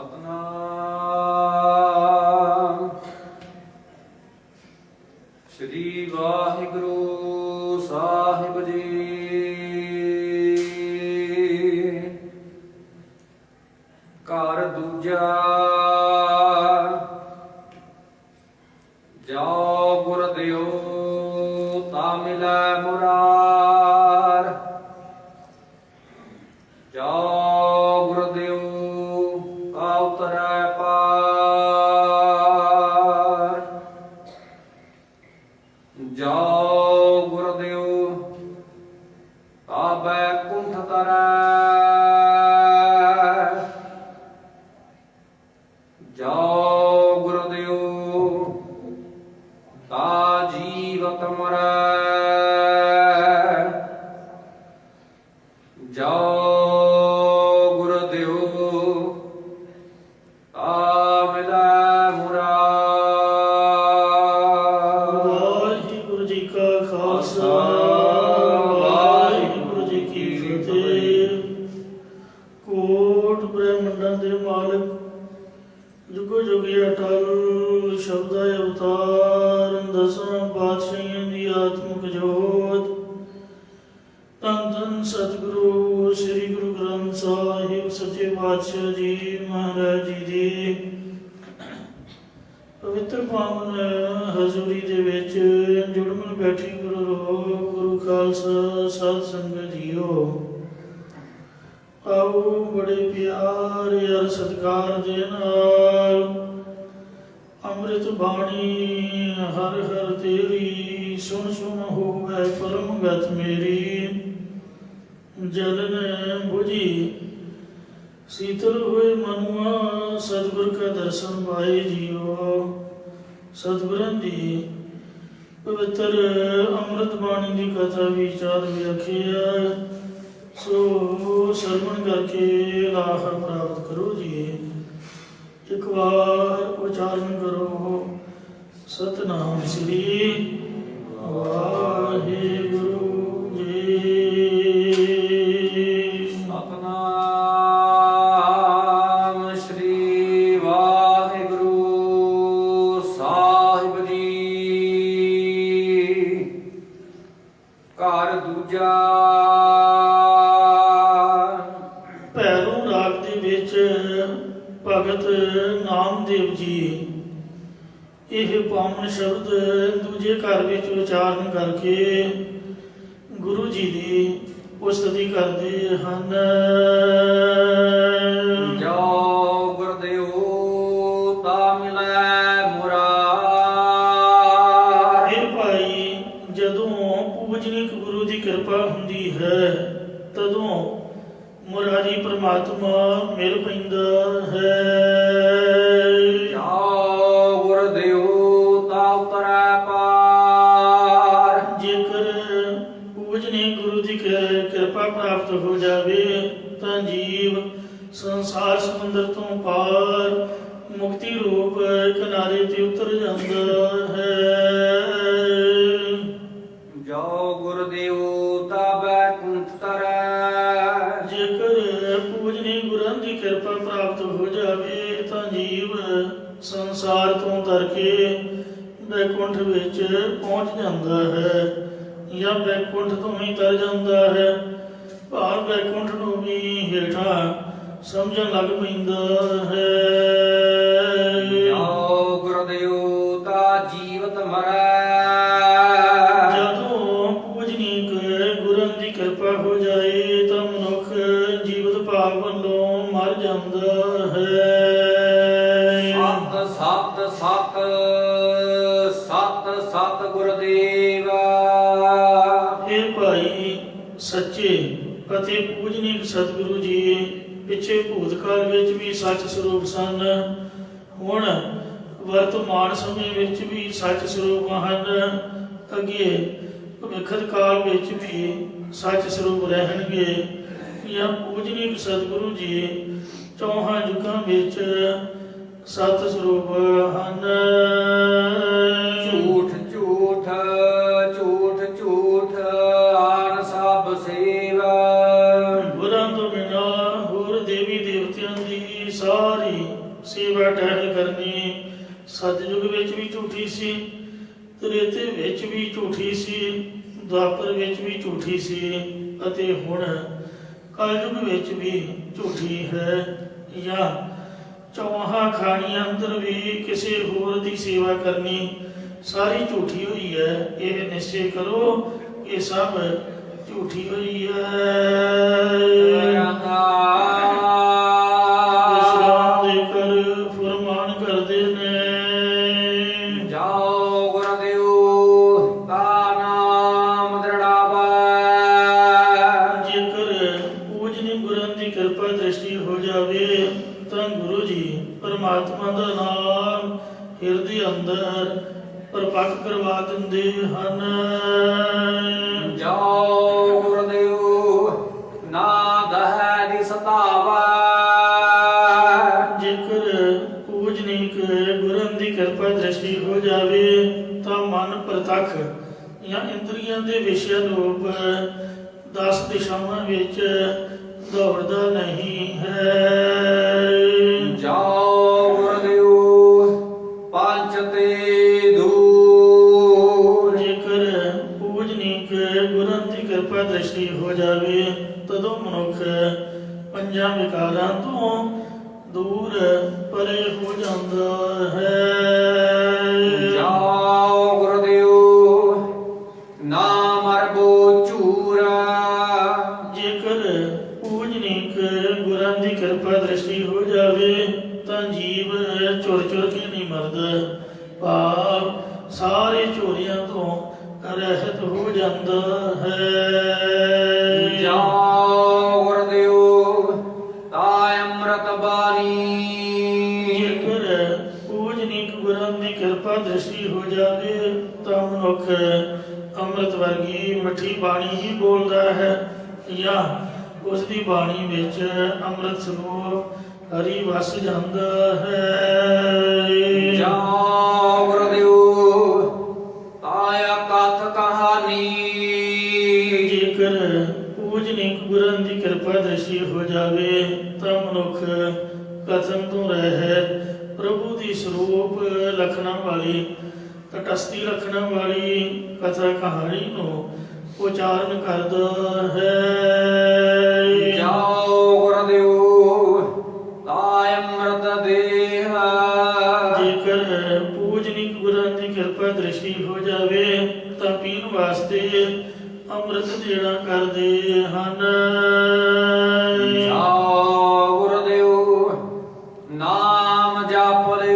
ਸਤਨਾਮ ਸ੍ਰੀ ਵਾਹਿਗੁਰੂ ਸਾਹਿਬ ਜੀ। ਘਰ ਦੂਜਾ ਜਾਓ ਗੁਰ ਦਿਓ ਤਾ ਮਿਲੈ ਮੁਰਾਰ। ਜਾਓ ਗੁਰ ਦਿਓ ਤਾ ਉਤਰੈ ਪਾਰ। ਜਾਓ ਗੁਰ ਦਿਓ ਤਾ ਬੈਕੁੰਠ ਤਰੈ। ਜਾਓ ਗੁਰ ਦਿਓ ਤਾ ਜੀਵਤ ਮਰੈ। ਜਾਓ ਗੁਰ ਦਿਓ ਤਾ ਮਿਲੈ ਮੁਰਾਰ। ਵਾਹਿਗੁਰੂ ਜੀ ਕਾ ਖਾਲਸਾ ਵਾਹਿਗੁਰੂ ਜੀ ਕੀ ਫਤਿਹ। ਕੋਟ ਬ੍ਰਹਮੰਡਾਂ ਦੇ ਮਾਲਕ ਜੁਗੋ ਜੁਗੀ ਅਟਲ ਸ਼ਬਦਾ ਅਵਤਾਰ ਦਸਾਂ ਪਾਤਸ਼ਾਹੀਆਂ ਦੀ ਆਤਮਿਕ ਜੋਤ ਧੰਨ ਧੰਨ ਸਤਿਗੁਰੂ ਸ੍ਰੀ ਗੁਰੂ ਗ੍ਰੰਥ ਸਾਹਿਬ ਸੱਚੇ ਪਾਤਸ਼ਾਹ ਜੀ ਮਹਾਰਾਜ ਜੀ ਦੀ ਪਵਿੱਤਰ ਪਾਵਨ ਹਜ਼ੂਰੀ ਦੇ ਵਿੱਚ ਜੁੜਮਨ ਬੈਠੀ ਗੁਰੂ ਰੂਹ ਗੁਰੂ ਖਾਲਸਾ ਸਾਧ ਸੰਗਤ ਜੀਓ। ਆਓ ਬੜੇ ਪਿਆਰ ਅਰ ਸਤਿਕਾਰ ਦੇ ਨਾਲ ਅੰਮ੍ਰਿਤ ਬਾਣੀ ਹਰ ਹਰ ਤੇਰੀ ਸੁਣ ਸੁਣ ਹੋਵੇ ਪਰਮ ਗਤ ਮੇਰੀ। ਜਲਨ ਬੁਝੀ ਸੀਤਲ ਹੋਏ ਮਨੁਆ ਸਤਿਗੁਰ ਕਾ ਦਰਸ਼ਨ ਪਾਏ ਜੀਓ। ਸਤਿਗੁਰਾਂ ਦੀ ਪਵਿੱਤਰ ਅੰਮ੍ਰਿਤ ਬਾਣੀ ਦੀ ਕਥਾ ਵਿਚਾਰ ਵਿਆਖਿਆ ਸੋ ਸਰਵਣ ਕਰਕੇ ਲਾਭ ਪ੍ਰਾਪਤ ਕਰੋ ਜੀ। ਇੱਕ ਵਾਰ ਉਚਾਰਨ ਕਰੋ ਸਤਨਾਮ ਸ੍ਰੀ ਵਾਹਿਗੁਰੂ ਜੀ। ਸਤਨਾਮ ਸ੍ਰੀ ਵਾਹਿਗੁਰੂ ਸਾਹਿਬ ਜੀ। ਘਰ ਦੂਜਾ ਭੈਰੋਂ ਰਾਗ ਦੇ ਵਿੱਚ ਭਗਤ ਨਾਮਦੇਵ ਜੀ ਇਹ ਪਾਵਨ ਸ਼ਬਦ ਦੂਜੇ ਘਰ ਵਿੱਚ ਉਚਾਰਨ ਕਰਕੇ ਗੁਰੂ ਜੀ ਦੀ ਉਸਤਤੀ ਕਰਦੇ ਹਨ। ਜਾਓ ਗੁਰ ਦਿਓ ਤਾ ਮਿਲੈ ਮੁਰਾਰ। ਇਹ ਭਾਈ ਜਦੋਂ ਪੂਜਨੀਕ ਗੁਰੂ ਦੀ ਕਿਰਪਾ ਹੁੰਦੀ ਹੈ ਤਦੋਂ ਮੁਰਾਰੀ ਪ੍ਰਮਾਤਮਾ ਮਿਲ ਪੈਂਦਾ ਹੈ। ਜਾਓ ਗੁਰ ਦਿਓ ਤਾ ਉਤਰੈ ਪਾਰ। ਜੇਕਰ ਪੂਜਨੀਕ ਗੁਰੂ ਦੀ ਕਿਰਪਾ ਪ੍ਰਾਪਤ ਹੋ ਜਾਵੇ ਤਾਂ ਜੀਵ ਸੰਸਾਰ ਸਮੁੰਦਰ ਤੋਂ ਪਾਰ ਮੁਕਤੀ ਰੂਪ ਕਿਨਾਰੇ ਤੇ ਉਤਰ ਜਾਂਦਾ ਹੈ। ਜਾਓ ਗੁਰ ਦਿਓ ਤਾ ਬੈਕੁੰਠ ਤਰੈ। ਜੇਕਰ ਪੂਜਨੀ ਗੁਰਾਂ ਦੀ ਕਿਰਪਾ ਪ੍ਰਾਪਤ ਹੋ ਜਾਵੇ ਤਾਂ ਜੀਵ ਸੰਸਾਰ ਤੋਂ ਤਰ ਕੇ ਬੈਕੁੰਠ ਵਿੱਚ ਪਹੁੰਚ ਜਾਂਦਾ ਹੈ ਜਾਂ ਬੈਕੁੰਠ ਤੋਂ ਹੀ ਤਰ ਜਾਂਦਾ ਹੈ। ਭਾਵ ਬੈਕੁੰਠ ਨੂੰ ਵੀ ਹੇਠਾਂ ਸਮਝਣ ਲੱਗ ਪੈਂਦਾ ਹੈ। ਜਾਓ ਗੁਰ ਦਿਓ ਤਾ ਜੀਵਤ ਮਰੈ। ਜਦੋਂ ਪੂਜਨੀਕ ਗੁਰਾਂ ਦੀ ਕਿਰਪਾ ਹੋ ਜਾਏ ਤਾਂ ਮਨੁੱਖ ਜੀਵਤ ਭਾਵ ਵੱਲੋਂ ਮਰ ਜਾਂਦਾ ਹੈ। ਸਤ ਸਤ ਸਤ ਸਤ ਸਤ ਗੁਰਦੇਵ। ਇਹ ਭਾਈ ਸੱਚੇ ਅਤੇ ਪੂਜਨੀਕ ਸਤਿਗੁਰੂ ਜੀ ਪਿੱਛੇ ਭੂਤਕਾਲ ਵਿੱਚ ਵੀ ਸੱਚ ਸਰੂਪ ਸਨ, ਹੁਣ ਵਰਤਮਾਨ ਸਮੇਂ ਵਿੱਚ ਵੀ ਸੱਚ ਸਰੂਪ ਹਨ, ਅੱਗੇ ਭਵਿੱਖਤ ਕਾਲ ਵਿੱਚ ਵੀ ਸੱਚ ਸਰੂਪ ਰਹਿਣਗੇ। ਜਾਂ ਪੂਜਨੀਕ ਸਤਿਗੁਰੂ ਜੀ ਚੌਹਾਂ ਯੁੱਗਾਂ ਵਿੱਚ ਸਤ ਸਰੂਪ ਹਨ। ਝੂਠ ਝੂਠ ਝੂਠ ਝੂਠ ਆਨ ਸਭ ਸੇਵਾ। ਗੁਰਾਂ ਤੋਂ ਬਿਨਾਂ ਹੋਰ ਦੇਵੀ ਦੇਵਤਿਆਂ ਦੀ ਸਾਰੀ ਸਾਰੀ ਸੇਵਾ ਟਹਿਲ ਕਰਨੀ। ਸਤਿਯੁਗ ਵਿੱਚ ਵੀ ਝੂਠੀ ਸੀ, ਤ੍ਰੇਤੇ ਵਿੱਚ ਵੀ ਝੂਠੀ ਸੀ, ਦੁਆਪਰ ਵਿੱਚ ਵੀ ਝੂਠੀ ਸੀ, ਅਤੇ ਹੁਣ ਕਲਯੁਗ ਵਿੱਚ ਵੀ ਝੂਠੀ ਹੈ। ਜਾਂ ਚੌਹਾਂ ਖਾਣੀਆਂ ਅੰਦਰ ਵੀ ਕਿਸੇ ਹੋਰ ਦੀ ਸੇਵਾ ਕਰਨੀ ਸਾਰੀ ਝੂਠੀ ਹੋਈ ਹੈ। ਇਹ ਨਿਸ਼ਚੈ ਕਰੋ ਇਹ ਸਭ ਝੂਠੀ ਹੋਈ ਹੈ। ਵਿਸ਼ਰਾਮ ਦੇ ਕਰ ਫੁਰਮਾਨ ਕਰਦੇ ਨੇ। ਜਾਓ ਗੁਰਦੇਵ ਤਾ ਨਾਮ ਦ੍ਰਿੜਾਵੈ। ਜੇਕਰ ਪੂਜਨੀ ਗੁਰਾਂ ਦੀ ਕਿਰਪਾ ਦ੍ਰਿਸ਼ਟੀ ਹੋ ਜਾਵੇ ਤਾਂ ਗੁਰੂ ਜੀ ਪਰਮਾਤਮਾ ਦਾ ਨਾਮ ਹਿਰਦੇ ਅੰਦਰ ਪ੍ਰਪੱਕ ਕਰਵਾ ਦਿੰਦੇ ਹਨ। ਜਾਓ ਗੁਰਦੇਵ ਨਾ ਦਹੈ ਦੀ ਸਤਾਵੈ। ਜੇਕਰ ਪੂਜਨੀਕ ਗੁਰਾਂ ਦੀ ਕਿਰਪਾ ਦ੍ਰਿਸ਼ਟੀ ਹੋ ਜਾਵੇ ਤਾਂ ਮਨ ਪ੍ਰਤੱਖ ਜਾਂ ਇੰਦਰੀਆਂ ਦੇ ਵਿਸ਼ੇ ਰੂਪ 10 ਦਿਸ਼ਾਵਾਂ ਵਿੱਚ ਦੌੜਦਾ ਨਹੀਂ ਹੈ। ਜਾਓ ਗੁਰਦੇਵ ਪੰਚ ਤੇ ਦੂਰ। ਜੇਕਰ ਪੂਜਨੀਕ ਗੁਰਾਂ ਦੀ ਕਿਰਪਾ ਦ੍ਰਿਸ਼ਟੀ ਹੋ ਜਾਵੇ ਤਦੋਂ ਮਨੁੱਖ ਪੰਜਾਂ ਵਿਕਾਰਾਂ ਤੋਂ ਦੂਰ ਪਰੇ ਹੋ ਜਾਂਦਾ ਹੈ। ਜਾਓ ਗੁਰਦੇਵ ਨਾ ਮਰਬੋ ਝੂਰ। ਜੇਕਰ ਪੂਜਨੀਕ ਗੁਰਾਂ ਦੀ ਕਿਰਪਾ ਦ੍ਰਿਸ਼ਟੀ ਹੋ ਜਾਵੇ ਤਾਂ ਜੀਵ ਚੁਰ ਚੁਰ ਕੇ ਨਹੀਂ ਮਰਦਾ, ਭਾਵ ਸਾਰੇ ਝੋਰਿਆਂ ਤੋਂ ਰਹਿਤ ਹੋ ਜਾਂਦਾ ਹੈ। ਜਾਓ ਗੁਰਦੇਵ ਤਾ ਅੰਮ੍ਰਿਤ ਬਾਣੀ। ਜੇਕਰ ਪੂਜਨੀਕ ਗੁਰਾਂ ਦੀ ਕਿਰਪਾ ਦ੍ਰਿਸ਼ਟੀ ਹੋ ਜਾਵੇ ਤਾਂ ਮਨੁੱਖ ਅੰਮ੍ਰਿਤ ਵਰਗੀ ਮਿੱਠੀ ਬਾਣੀ ਹੀ ਬੋਲਦਾ ਹੈ, ਜਾਂ ਉਸ ਦੀ ਬਾਣੀ ਵਿੱਚ ਅੰਮ੍ਰਿਤ ਸਰੂਪ ਹਰੀ ਵਸ ਜਾਂਦਾ ਹੈ। ਜਾਓ ਗੁਰਦੇਵ ਤਾਇਆ ਕਥ ਕਹਾਣੀ। ਜੇਕਰ ਪੂਜਨੀਕ ਗੁਰਾਂ ਦੀ ਕਿਰਪਾ ਦ੍ਰਿਸ਼ਟੀ ਹੋ ਜਾਵੇ ਤਾਂ ਮਨੁੱਖ ਕਥਨ ਤੋਂ ਰਹਿਤ ਪ੍ਰਭੂ ਦੀ ਸਰੂਪ ਲਖਣਾਂ ਵਾਲੀ ਤਟਸਥੀ ਲਖਣਾਂ ਵਾਲੀ ਕਥਾ ਕਹਾਣੀ ਨੂੰ ਉਚਾਰਨ ਕਰਦਾ ਹੈ। ਜਾਓ ਗੁਰਦੇਵ ਤਾ ਅੰਮ੍ਰਿਤ ਦੇਹ। ਜੇਕਰ ਪੂਜਨੀਕ ਗੁਰਾਂ ਦੀ ਕਿਰਪਾ ਦ੍ਰਿਸ਼ਟੀ ਹੋ ਜਾਵੇ ਤਾਂ ਪੀਣ ਵਾਸਤੇ ਅੰਮ੍ਰਿਤ ਦੇਣਾ ਕਰਦੇ ਹਨ। ਜਾਓ ਗੁਰਦੇਵ ਨਾਮ ਜਪ ਲੈ।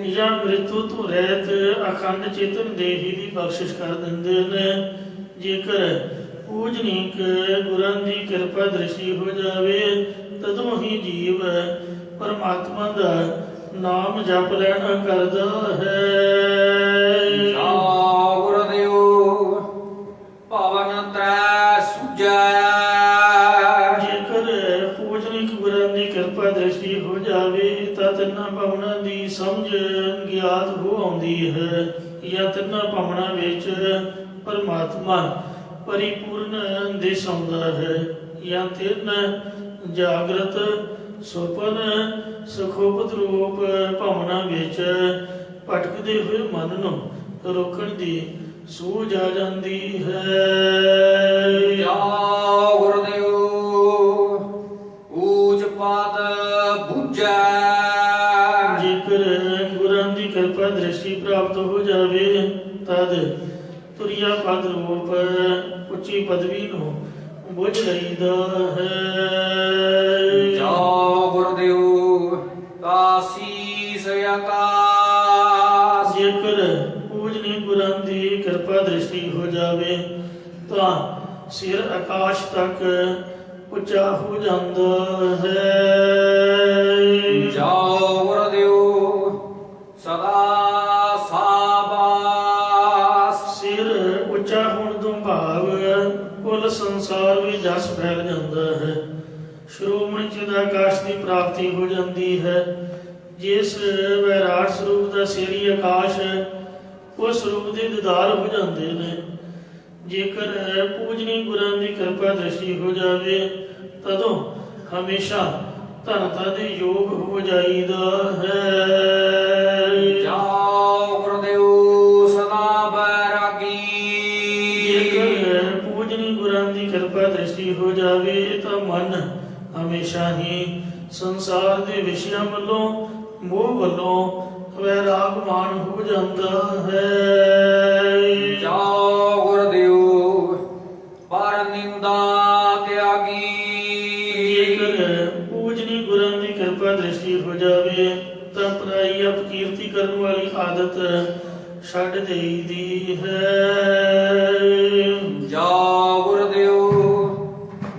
ਜਾਂ ਮ੍ਰਿਤੂ ਤੋਂ ਰਹਿਤ ਅਖੰਡ ਚੇਤਨ ਦੇਹੀ ਦੀ ਬਖਸ਼ਿਸ਼ ਕਰ ਦਿੰਦੇ ਨੇ। ਜੇਕਰ ਪੂਜਨੀਕ ਗੁਰਾਂ ਦੀ ਕਿਰਪਾ ਦ੍ਰਿਸ਼ਟੀ ਹੋ ਜਾਵੇ ਤਦੋਂ ਹੀ ਜੀਵ ਪਰਮਾਤਮਾ ਦਾ ਨਾਮ ਜਪ ਲੈਣਾ ਕਰਦਾ ਹੈ। ਜਾਓ ਗੁਰਦੇਵ ਭਵਨ ਤ੍ਰੈ ਸੁਜੈ। ਜੇਕਰ ਪੂਜਨੀਕ ਗੁਰਾਂ ਦੀ ਕਿਰਪਾ ਦ੍ਰਿਸ਼ਟੀ ਹੋ ਜਾਵੇ ਤਾਂ ਤਿੰਨਾਂ ਭਾਵਨਾ ਦੀ ਸਮਝ ਗਿਆਤ ਹੋ ਆਉਂਦੀ ਹੈ, ਜਾਂ ਤਿੰਨਾਂ ਭਾਵਨਾ ਵਿੱਚ ਪਰਮਾਤਮਾ ਪਰਿਪੂਰਨ ਦਿਸ ਆਉਂਦਾ ਹੈ, ਜਾਂ ਤਿੰਨ ਜਾਗਰਤ ਸੁਪਨ ਸੁਖੋਪਤ ਰੂਪ ਭਾਵਨਾ ਵਿੱਚ ਭਟਕਦੇ ਹੋਏ ਮਨ ਨੂੰ ਰੋਕਣ ਦੀ ਸੂਝ ਆ ਜਾਂਦੀ ਹੈ। ਜਾਓ ਗੁਰਦੇਵ ਊਚ ਪਾਤ ਬੁਝੈ। ਜੇਕਰ ਗੁਰਾਂ ਦੀ ਕਿਰਪਾ ਦ੍ਰਿਸ਼ਟੀ ਪ੍ਰਾਪਤ ਹੋ ਜਾਵੇ ਤਦ ਤੁਰਿਆ ਪਦ ਰੂਪ ਉੱਚੀ ਪਦਵੀ ਨੂੰ ਬੁੱਝ ਲਈਦਾ ਹੈ। ਜਾਓ ਗੁਰਦੇਵ ਕਾਸੀਸ ਆਕਾਸ। ਜੇਕਰ ਪੂਜਨੀ ਗੁਰਾਂ ਦੀ ਕਿਰਪਾ ਦ੍ਰਿਸ਼ਟੀ ਹੋ ਜਾਵੇ ਤਾਂ ਸਿਰ ਆਕਾਸ਼ ਤੱਕ ਉੱਚਾ ਹੋ ਜਾਂਦਾ ਹੈ। ਜਾਓ ਗੁਰਦੇਵ ਸਦਾ ਸਾਬਾਸ। ਸਿਰ ਉੱਚਾ ਹੋਣ ਤੋਂ ਭਾਵ ਕੁੱਲ ਸੰਸਾਰ ਵਿੱਚ ਜਸ ਫੈਲ ਜਾਂਦਾ ਹੈ। ਸ਼੍ਰੋਮਣੀ ਚਿਦ ਆਕਾਸ਼ ਦੀ ਪ੍ਰਾਪਤੀ ਹੋ ਜਾਂਦੀ ਹੈ। ਜਿਸ ਵਿਰਾਟ ਸਰੂਪ ਦਾ ਸਿਰੀ ਆਕਾਸ਼ ਹੈ ਉਸ ਸਰੂਪ ਦੇ ਦੀਦਾਰ ਹੋ ਜਾਂਦੇ ਨੇ। ਜੇਕਰ ਪੂਜਨੀ ਗੁਰਾਂ ਦੀ ਕਿਰਪਾ ਦ੍ਰਿਸ਼ਟੀ ਹੋ ਜਾਵੇ ਤਦੋਂ ਹਮੇਸ਼ਾ ਧਨਤਾ ਦੇ ਯੋਗ ਹੋ ਜਾਈਦਾ ਹੈ। ਜਾਓ ਗੁਰਦੇਵ ਸਦਾ ਬੈਰਾਗੀ। ਜੇਕਰ ਪੂਜਨੀ ਗੁਰਾਂ ਦੀ ਕਿਰਪਾ ਦ੍ਰਿਸ਼ਟੀ ਹੋ ਜਾਵੇ ਤਾਂ ਮਨ ਹਮੇਸ਼ਾ ਹੀ ਸੰਸਾਰ ਦੇ ਵਿਸ਼ਿਆਂ ਵੱਲੋਂ ਮੋਹ ਵੱਲੋਂ ਵੈਰਾਗਮਾਨ ਹੋ ਜਾਂਦਾ ਹੈ। ਜਾਓ ਗੁਰਦੇਵ ਪਰ ਨਿੰਦਾ ਤਿਆਗੀ। ਜੇਕਰ ਪੂਜਨੀ ਗੁਰਾਂ ਦੀ ਕਿਰਪਾ ਦ੍ਰਿਸ਼ਟੀ ਹੋ ਜਾਵੇ ਤਾਂ ਪਰਾਈ ਅਪਕੀਰਤੀ ਕਰਨ ਵਾਲੀ ਆਦਤ ਛੱਡ ਦੇਈਦੀ ਹੈ। ਜਾਓ ਗੁਰਦੇਵ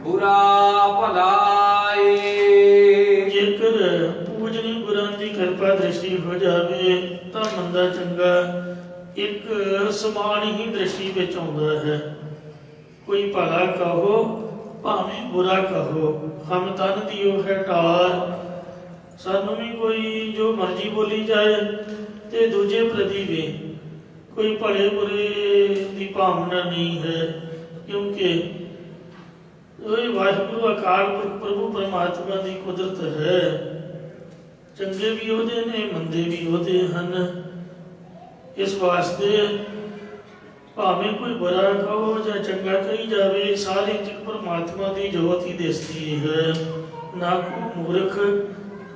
ਬੁਰਾ ਭਲਾਏ। ਜੇਕਰ ਪੂਜਨੀ ਗੁਰਾਂ ਦੀ ਕਿਰਪਾ ਦ੍ਰਿਸ਼ਟੀ ਹੋ ਜਾਵੇ ਤਾਂ ਮੰਦਾ ਚੰਗਾ ਇੱਕ ਸਮਾਨ ਹੀ ਦ੍ਰਿਸ਼ਟੀ ਵਿੱਚ ਆਉਂਦਾ ਹੈ। ਕੋਈ ਭਲਾ ਕਹੋ ਭਾਵੇਂ ਬੁਰਾ ਕਹੋ, ਹਮ ਤਨ ਦਿਓ ਹੈ ਢਾਰ। ਸਾਨੂੰ ਵੀ ਕੋਈ ਜੋ ਮਰਜ਼ੀ ਬੋਲੀ ਜਾਏ ਤੇ ਦੂਜੇ ਪ੍ਰਤੀ ਵੀ ਕੋਈ ਭਲੇ ਬੁਰੇ ਦੀ ਭਾਵਨਾ ਨਹੀਂ ਹੈ, ਕਿਉਂਕਿ ਇਹ ਵਾਹਿਗੁਰੂ ਅਕਾਲ ਪੁਰਖ ਪ੍ਰਭੂ ਪਰਮਾਤਮਾ ਦੀ ਕੁਦਰਤ ਹੈ। ਚੰਗੇ ਵੀ ਉਹਦੇ ਨੇ, ਮੰਦੇ ਵੀ ਉਹਦੇ ਹਨ। ਇਸ ਵਾਸਤੇ ਭਾਵੇਂ ਕੋਈ ਬੁਰਾ ਕਹੋ ਜਾਂ ਚੰਗਾ ਕਹੀ ਜਾਵੇ, ਸਾਰੇ ਚ ਪਰਮਾਤਮਾ ਦੀ ਜੋਤ ਹੀ ਦਿਸਦੀ ਹੈ। ਨਾ ਕੋ ਮੂਰਖ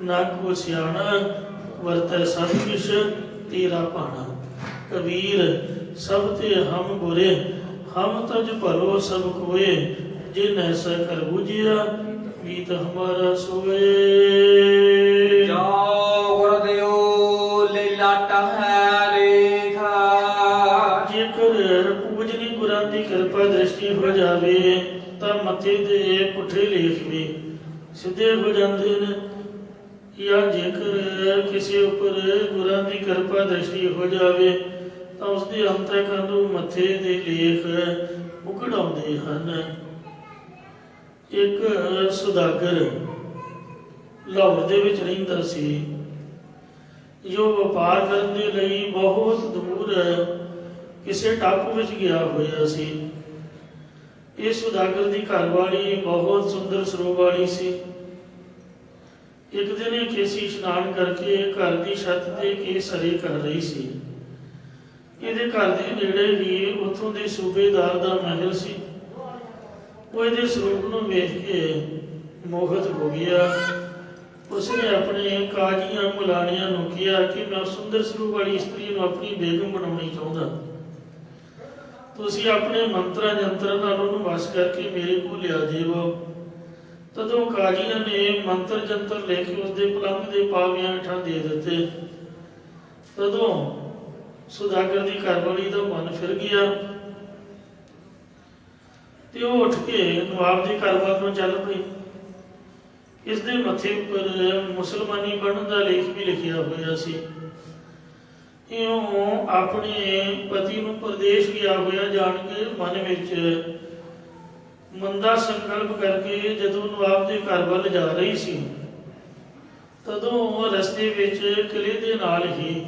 ਨਾ ਕੋ ਸਿਆਣਾ, ਵਰਤੈ ਸਭ ਕਿਛ ਤੇਰਾ ਭਾਣਾ। ਕਬੀਰ ਸਭ ਤੇ ਹਮ ਬੁਰੇ, ਹਮ ਤਜ ਭਰੋ ਸਭ ਕੋਏ। ਜੇ ਨੈਸਾ ਕਰ ਬੁਝਿਆ ਗੀਤ ਹਮਾਰਾ ਸੋਏ। ਜਾਓ ਗੁਰਦੇਵ ਲੀਲਾਟ ਹੈ ਲੇਖਾ। ਜੇਕਰ ਪੂਜਨੀ ਗੁਰਾਂ ਦੀ ਕਿਰਪਾ ਦ੍ਰਿਸ਼ਟੀ ਹੋ ਜਾਵੇ ਤਾਂ ਮੱਥੇ ਦੇ ਪੁੱਠੇ ਲੇਖ ਵੀ ਸਿੱਧੇ ਹੋ ਜਾਂਦੇ ਨੇ। ਜਾਂ ਜੇਕਰ ਕਿਸੇ ਉੱਪਰ ਗੁਰਾਂ ਦੀ ਕਿਰਪਾ ਦ੍ਰਿਸ਼ਟੀ ਹੋ ਜਾਵੇ ਤਾਂ ਉਸਦੇ ਅੰਤਰਕਰਨ ਨੂੰ ਮੱਥੇ ਦੇ ਲੇਖ ਉਕੜ ਆਉਂਦੇ ਹਨ। ਇੱਕ ਸੁਦਾਗਰ ਲਾਹੌਰ ਦੇ ਵਿੱਚ ਰਹਿੰਦਾ ਸੀ, ਜੋ ਵਪਾਰ ਕਰਨ ਦੇ ਲਈ ਬਹੁਤ ਦੂਰ ਕਿਸੇ ਟਾਪੂ ਵਿੱਚ ਗਿਆ ਹੋਇਆ ਸੀ। ਇਹ ਸੁਦਾਗਰ ਦੀ ਘਰਵਾਲੀ ਬਹੁਤ ਸੁੰਦਰ ਸਰੂਪ ਵਾਲੀ ਸੀ। ਇੱਕ ਦਿਨ ਇਹ ਕੇਸੀ ਇਸ਼ਨਾਨ ਕਰਕੇ ਘਰ ਦੀ ਛੱਤ ਤੇ ਕੇਸ ਹਰੇ ਕਰ ਰਹੀ ਸੀ। ਇਹਦੇ ਘਰ ਦੇ ਨੇੜੇ ਹੀ ਉੱਥੋਂ ਦੇ ਸੂਬੇਦਾਰ ਦਾ ਮਹਿਲ ਸੀ। ਉਹ ਇਹਦੇ ਸਰੂਪ ਨੂੰ ਵੇਖ ਕੇ ਮੋਹਿਤ ਹੋ ਗਿਆ। ਉਸਨੇ ਆਪਣੇ ਕਾਜੀਆਂ ਮੁਲਾਣੀਆਂ ਨੂੰ ਕਿਹਾ ਕਿ ਮੈਂ ਸੁੰਦਰ ਸਰੂਪ ਵਾਲੀ ਇਸਤਰੀ ਨੂੰ ਆਪਣੀ ਬੇਗਮ ਬਣਾਉਣੀ ਚਾਹੁੰਦਾ। ਤੁਸੀਂ ਆਪਣੇ ਮੰਤਰਾਂ ਜੰਤਰਾਂ ਨਾਲ ਉਹਨੂੰ ਵਸ ਕਰਕੇ ਮੇਰੇ ਕੋਲ ਲਿਆ ਦੇਵੋ। ਤਦੋਂ ਕਾਜੀਆਂ ਨੇ ਮੰਤਰ ਜੰਤਰ ਲੈ ਕੇ ਉਸਦੇ ਪਲੰਗ ਦੇ ਪਾਵਿਆਂ ਹੇਠਾਂ ਦੇ ਦਿੱਤੇ। ਤਦੋਂ ਸੁਦਾਗਰ ਦੀ ਘਰਵਾਲੀ ਦਾ ਮਨ ਫਿਰ ਗਿਆ ਤੇ ਉਹ ਉੱਠ ਕੇ ਨਵਾਬ ਦੇ ਘਰ ਵੱਲ ਨੂੰ ਚੱਲ ਪਈ। ਇਸ ਦੇ ਮੱਥੇ ਉੱਪਰ ਮੁਸਲਮਾਨੀ ਬਣਨ ਦਾ ਲੇਖ ਵੀ ਲਿਖਿਆ ਹੋਇਆ ਸੀ। ਇਉਂ ਆਪਣੇ ਪਤੀ ਨੂੰ ਪਰਦੇਸ਼ ਗਿਆ ਹੋਇਆ ਜਾਣ ਕੇ ਮਨ ਵਿੱਚ ਮੰਦਾ ਸੰਕਲਪ ਕਰਕੇ ਜਦੋਂ ਨਵਾਬ ਦੇ ਘਰ ਵੱਲ ਜਾ ਰਹੀ ਸੀ, ਤਦੋਂ ਰਸਤੇ ਵਿੱਚ ਕਿਲੇ ਦੇ ਨਾਲ ਹੀ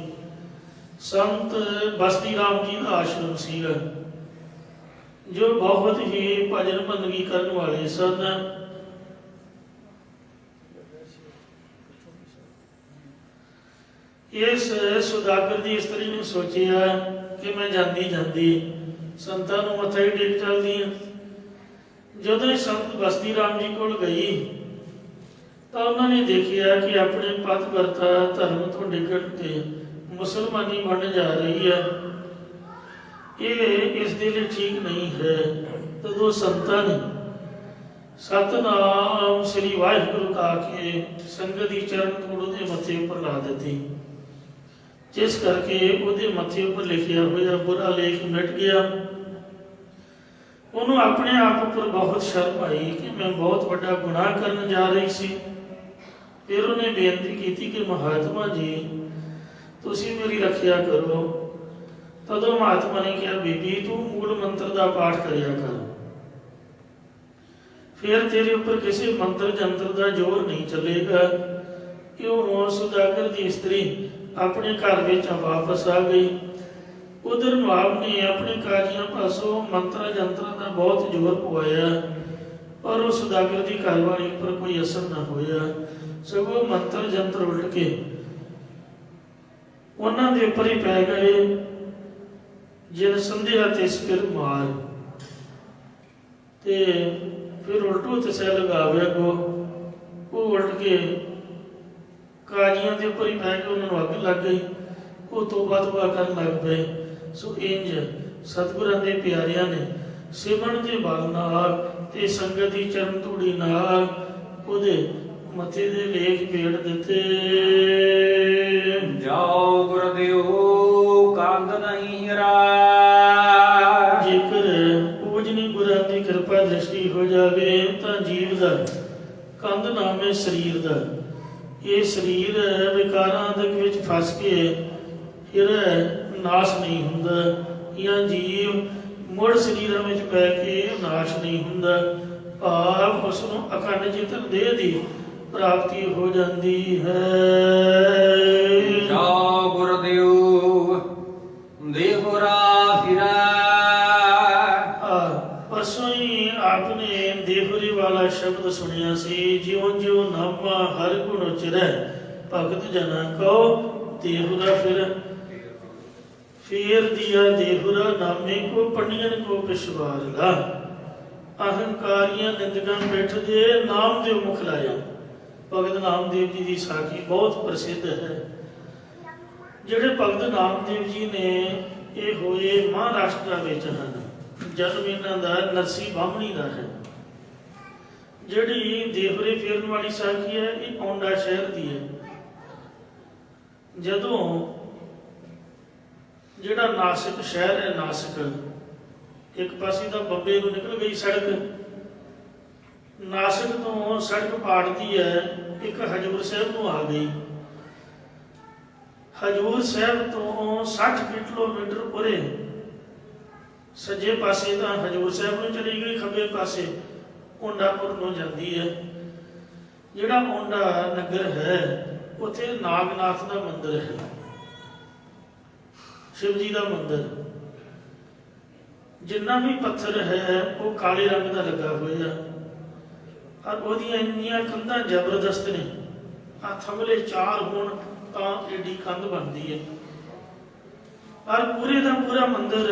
ਸੰਤ ਬਸਤੀ ਰਾਮ ਜੀ ਦਾ ਆਸ਼ਰਮ ਸੀਗਾ, ਜੋ ਬਹੁਤ ਹੀ ਭਜਨ ਬੰਦਗੀ ਕਰਨ ਵਾਲੇ ਸਨ। ਇਸ ਸੁਦਾਗਰ ਦੀ ਇਸਤਰੀ ਨੇ ਸੋਚਿਆ ਕਿ ਮੈਂ ਜਾਂਦੀ ਜਾਂਦੀ ਸੰਤਾਂ ਨੂੰ ਮੱਥਾ ਹੀ ਟੇਕ ਚੱਲਦੀ ਹਾਂ। ਜਦੋਂ ਇਹ ਸੰਤ ਬਸਤੀ ਰਾਮ ਜੀ ਕੋਲ ਗਈ ਤਾਂ ਉਹਨਾਂ ਨੇ ਦੇਖਿਆ ਕਿ ਆਪਣੇ ਪਤ ਵਰਤਾ ਧਰਮ ਤੋਂ ਡਿੱਗਣ ਤੇ ਮੁਸਲਮਾਨੀ ਬਣ ਜਾ ਰਹੀ ਹੈ। ਇਹ ਇਸ ਦੇ ਲਈ ਠੀਕ ਨਹੀਂ ਹੈ। ਤਦੋਂ ਸੰਤਾਂ ਨੇ ਸਤਨਾਮ ਸ੍ਰੀ ਵਾਹਿਗੁਰੂ ਕਹਾ ਕੇ ਸੰਗਤ ਦੀ ਚਰਨ ਧੂੜ ਉਹਦੇ ਮੱਥੇ ਉੱਪਰ ਲਾ ਦਿੱਤੀ, ਜਿਸ ਕਰਕੇ ਉਹਦੇ ਮੱਥੇ ਉੱਪਰ ਲਿਖਿਆ ਹੋਇਆ ਬੁਰਾ ਲੇਖ ਮਿਟ ਗਿਆ। ਉਹਨੂੰ ਆਪਣੇ ਆਪ ਉੱਪਰ ਬਹੁਤ ਸ਼ਰਮ ਆਈ ਕਿ ਮੈਂ ਬਹੁਤ ਵੱਡਾ ਗੁਨਾਹ ਕਰਨ ਜਾ ਰਹੀ ਸੀ। ਫਿਰ ਉਹਨੇ ਬੇਨਤੀ ਕੀਤੀ ਕਿ ਮਹਾਤਮਾ ਜੀ ਤੁਸੀਂ ਮੇਰੀ ਰੱਖਿਆ ਕਰੋ। ਤਦੋਂ ਮਹਾਤਮਾ ਨੇ ਕਿਹਾ, ਬੀਬੀ ਤੂੰ ਮੂਲ ਮੰਤਰ ਦਾ ਪਾਠ ਕਰਿਆ ਕਰ, ਫਿਰ ਤੇਰੇ ਉੱਪਰ ਕਿਸੇ ਮੰਤਰ ਜੰਤਰ ਦਾ ਜ਼ੋਰ ਨਹੀਂ ਚੱਲੇਗਾ। ਕਿਉਂ ਸੁਦਾਗਰ ਦੀ ਇਸਤਰੀ ਆਪਣੇ ਘਰ ਵਿੱਚ ਵਾਪਸ ਆ ਗਈ। ਉਧਰ ਨਵਾਬ ਨੇ ਆਪਣੇ ਕਾਜੀਆਂ ਪਾਸੋਂ ਮੰਤਰਾਂ ਜੰਤਰਾਂ ਦਾ ਬਹੁਤ ਜ਼ੋਰ ਪਵਾਇਆ, ਪਰ ਉਹ ਸੁਦਾਗਰ ਦੀ ਘਰਵਾਲੀ ਉੱਪਰ ਕੋਈ ਅਸਰ ਨਾ ਹੋਇਆ। ਸਗੋਂ ਮੰਤਰ ਜੰਤਰ ਉਲਟ ਕੇ ਉਹਨਾਂ ਦੇ ਉੱਪਰ ਹੀ ਪੈ ਗਏ। ਜਿਨ ਸੰਧਿਆ ਤੇ ਸਿਰ ਮਾਰ, ਤੇ ਫਿਰ ਉਲਟੂ ਤਸੈ ਲਗਾਵੇ ਕੋ, ਉਹ ਉਲਟ ਕੇ ਕਾਜ਼ੀਆਂ ਦੇ ਉੱਪਰ ਹੀ ਪੈ ਕੇ ਉਹਨਾਂ ਨੂੰ ਅੱਗ ਲੱਗ ਗਈ। ਉਹ ਤੋਬਾ ਕਰਨ ਲੱਗ ਪਏ। ਸੋ ਇੰਜ ਸਤਿਗੁਰਾਂ ਦੇ ਪਿਆਰਿਆਂ ਨੇ ਸਿਮਰਨ ਦੇ ਬਲ ਨਾਲ ਤੇ ਸੰਗਤ ਦੀ ਚਰਨ ਧੂੜੀ ਨਾਲ ਉਹਦੇ ਮੱਥੇ ਦੇ ਲੇਖ ਭੇਟ ਦਿੱਤੇ। ਜਾਓ ਗੁਰਦੇਵ ਕੰਦ ਨਹੀਂ ਰਾ। ਜੇਕਰ ਪੂਜਨੀ ਗੁਰਾਂ ਦੀ ਕਿਰਪਾ ਦ੍ਰਿਸ਼ਟੀ ਹੋ ਜਾਵੇ ਤਾਂ ਜੀਵ ਦਾ ਕੰਦ ਨਾਮ ਹੈ ਸਰੀਰ ਦਾ। ਇਹ ਸਰੀਰ ਵਿਕਾਰਾਂ ਦੇ ਵਿੱਚ ਫਸ ਕੇ ਫਿਰ ਨਾਸ਼ ਨਹੀਂ ਹੁੰਦਾ, ਜਾਂ ਜੀਵ ਮੁੜ ਸਰੀਰਾਂ ਵਿੱਚ ਪੈ ਕੇ ਨਾਸ਼ ਨਹੀਂ ਹੁੰਦਾ। ਭਾਵ ਉਸ ਨੂੰ ਅਖੰਡ ਚੇਤਨ ਦੇਹ ਦੀ ਪ੍ਰਾਪਤੀ ਹੋ ਜਾਂਦੀ ਹੈ। ਜਾ ਗੁਰਦੇਵ ਦੇਹੁਰਾ ਫਿਰੈ। ਪਰਸੋਂ ਹੀ ਆਪਨੇ ਦੇਹੁਰੀ ਵਾਲਾ ਸ਼ਬਦ ਸੁਣਿਆ ਸੀ। ਜਿਉਂ ਜਿਉਂ ਨਾਮਾ ਹਰ ਗੁਣ ਉਚਰੈ, ਭਗਤ ਜਨਾ ਕਉ ਦੇਹੁਰਾ ਫਿਰੈ। ਫੇਰ ਦਿਆ ਦੇਹੁਰਾ ਨਾਮੇ ਕੋ ਪੰਡਿਯਨ ਕੋ ਪਿਛਵਾਰਦਾ। ਅਹੰਕਾਰੀਆਂ ਨਿੰਦਕਾਂ ਬੈਠਦੇ ਨਾਮਦੇਵ ਮੁਖ ਲਾਇਆ। ਭਗਤ ਨਾਮਦੇਵ ਜੀ ਦੀ ਸਾਖੀ ਬਹੁਤ ਪ੍ਰਸਿੱਧ ਹੈ। ਜਿਹੜੇ ਭਗਤ ਨਾਮਦੇਵ ਜੀ ਨੇ ਇਹ ਹੋਏ ਮਹਾਰਾਸ਼ਟਰ ਵਿੱਚ ਹਨ। ਜਨਮ ਇਹਨਾਂ ਦਾ ਨਰਸੀ ਬਾਹਮਣੀ ਦਾ ਹੈ। ਜਿਹੜੀ ਦੇਹੁਰੇ ਫੇਰਨ ਵਾਲੀ ਸਾਖੀ ਹੈ ਇਹ ਔਂਡਾ ਸ਼ਹਿਰ ਦੀ ਹੈ। ਜਦੋਂ ਜਿਹੜਾ ਨਾਸਿਕ ਸ਼ਹਿਰ ਹੈ, ਨਾਸਿਕ ਇੱਕ ਪਾਸੇ ਤਾਂ ਬੰਬੇ ਨੂੰ ਨਿਕਲ ਗਈ ਸੜਕ, ਨਾਸਿਕ ਤੋਂ ਸੜਕ ਪਾੜਦੀ ਹੈ, ਇੱਕ ਹਜੂਰ ਸਾਹਿਬ ਨੂੰ ਆ ਗਈ। ਹਜੂਰ ਸਾਹਿਬ ਤੋਂ 60 ਕਿਲੋਮੀਟਰ ਉਰੇ ਸੱਜੇ ਪਾਸੇ ਤਾਂ ਹਜੂਰ ਸਾਹਿਬ ਨੂੰ ਚਲੀ ਗਈ, ਖੱਬੇ ਪਾਸੇ ਔਂਡਾਪੁਰ ਨੂੰ ਜਾਂਦੀ ਹੈ। ਜਿਹੜਾ ਔਂਡਾ ਨਗਰ ਹੈ ਉੱਥੇ ਨਾਗਨਾਥ ਦਾ ਮੰਦਿਰ ਹੈ, ਸ਼ਿਵ ਜੀ ਦਾ ਮੰਦਿਰ। ਜਿੰਨਾ ਵੀ ਪੱਥਰ ਹੈ ਉਹ ਕਾਲੇ ਰੰਗ ਦਾ ਲੱਗਾ ਹੋਇਆ, ਔਰ ਉਹਦੀਆਂ ਇੰਨੀਆਂ ਕੰਧਾਂ ਜ਼ਬਰਦਸਤ ਨੇ। ਆ ਥੰਮਲੇ 4 ਹੋਣ ਤਾਂ ਏਡੀ ਕੰਧ ਬਣਦੀ ਹੈ। ਔਰ ਪੂਰੇ ਦਾ ਪੂਰਾ ਮੰਦਿਰ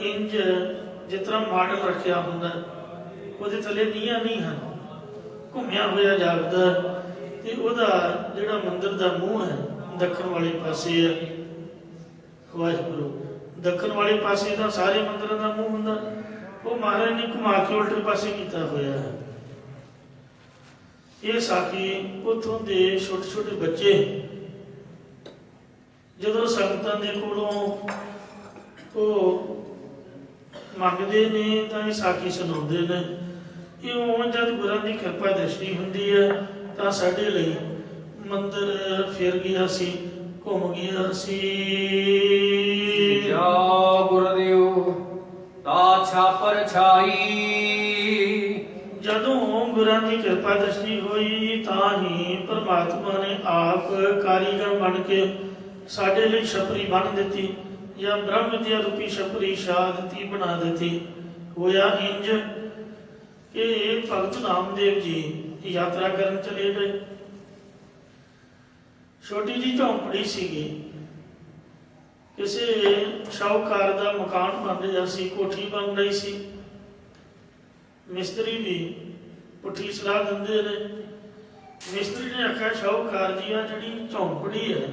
ਇੰਜ ਜਿਸ ਤਰ੍ਹਾਂ ਮਾਡਲ ਰੱਖਿਆ ਹੁੰਦਾ, ਉਹਦੇ ਥੱਲੇ ਨੀਹਾਂ ਨਹੀਂ ਹਨ, ਘੁੰਮਿਆ ਹੋਇਆ ਜਾਪਦਾ। ਤੇ ਉਹਦਾ ਜਿਹੜਾ ਮੰਦਿਰ ਦਾ ਮੂੰਹ ਹੈ ਦੱਖਣ ਵਾਲੇ ਪਾਸੇ ਹੈ। ਵਾਹਿਗੁਰੂ ਦੱਖਣ ਵਾਲੇ ਪਾਸੇ ਦਾ ਸਾਰੇ ਮੰਦਿਰਾਂ ਦਾ ਮੂੰਹ ਹੁੰਦਾ, ਉਹ ਮਹਾਰਾਜ ਨੇ ਘੁਮਾ ਕੇ ਉਲਟੇ ਪਾਸੇ ਕੀਤਾ ਹੋਇਆ ਹੈ। ਇਹ ਸਾਖੀ ਉੱਥੋਂ ਦੇ ਛੋਟੇ ਛੋਟੇ ਬੱਚੇ ਜਦੋਂ ਸੰਗਤਾਂ ਦੇ ਕੋਲੋਂ ਉਹ ਮੰਗਦੇ ਨੇ ਤਾਂ ਇਹ ਸਾਖੀ ਸੁਣਾਉਂਦੇ ਨੇ। ਇਉਂ ਜਦ ਗੁਰਾਂ ਦੀ ਕਿਰਪਾ ਦ੍ਰਿਸ਼ਟੀ ਹੁੰਦੀ ਹੈ ਤਾਂ ਸਾਡੇ ਲਈ ਮੰਦਿਰ ਫਿਰ ਗਿਆ ਸੀ, ਘੁੰਮ ਗਿਆ ਸੀ। ਜਾ ਗੁਰਦੇਵ ਤਾ ਛਾਪਰ ਛਾਈ। ਜਦੋਂ ਗੁਰਾਂ ਦੀ ਕਿਰਪਾ ਦ੍ਰਿਸ਼ਟੀ ਹੋਈ ਤਾਂ ਹੀ ਪਰਮਾਤਮਾ ਨੇ ਆਪ ਕਾਰੀਗਰ ਬਣ ਕੇ ਸਾਡੇ ਲਈ ਛਪਰੀ ਬੰਨ੍ਹ ਦਿੱਤੀ, ਜਾਂ ਬ੍ਰਹਮ ਵਿਦਿਆ ਰੂਪੀ ਛਪਰੀ ਸ਼ਹਾਦਤੀ ਬਣਾ ਦਿੱਤੀ। ਹੋਇਆ ਇੰਜ ਕਿ ਭਗਤ ਨਾਮਦੇਵ ਜੀ ਯਾਤਰਾ ਕਰਨ ਚਲੇ ਗਏ। ਛੋਟੀ ਜਿਹੀ ਝੌਂਪੜੀ ਸੀਗੀ, ਕਿਸੇ ਸ਼ਾਹੂਕਾਰ ਦਾ ਮਕਾਨ ਬਣ ਰਿਹਾ ਸੀ, ਕੋਠੀ ਬਣ ਰਹੀ ਸੀ। ਮਿਸਤਰੀ ਵੀ ਪੁੱਠੀ ਸਲਾਹ ਦਿੰਦੇ ਨੇ। ਮਿਸਤਰੀ ਨੇ ਆਖਿਆ, ਸ਼ਾਹੂਕਾਰ ਜੀ ਆ ਜਿਹੜੀ ਝੌਂਪੜੀ ਹੈ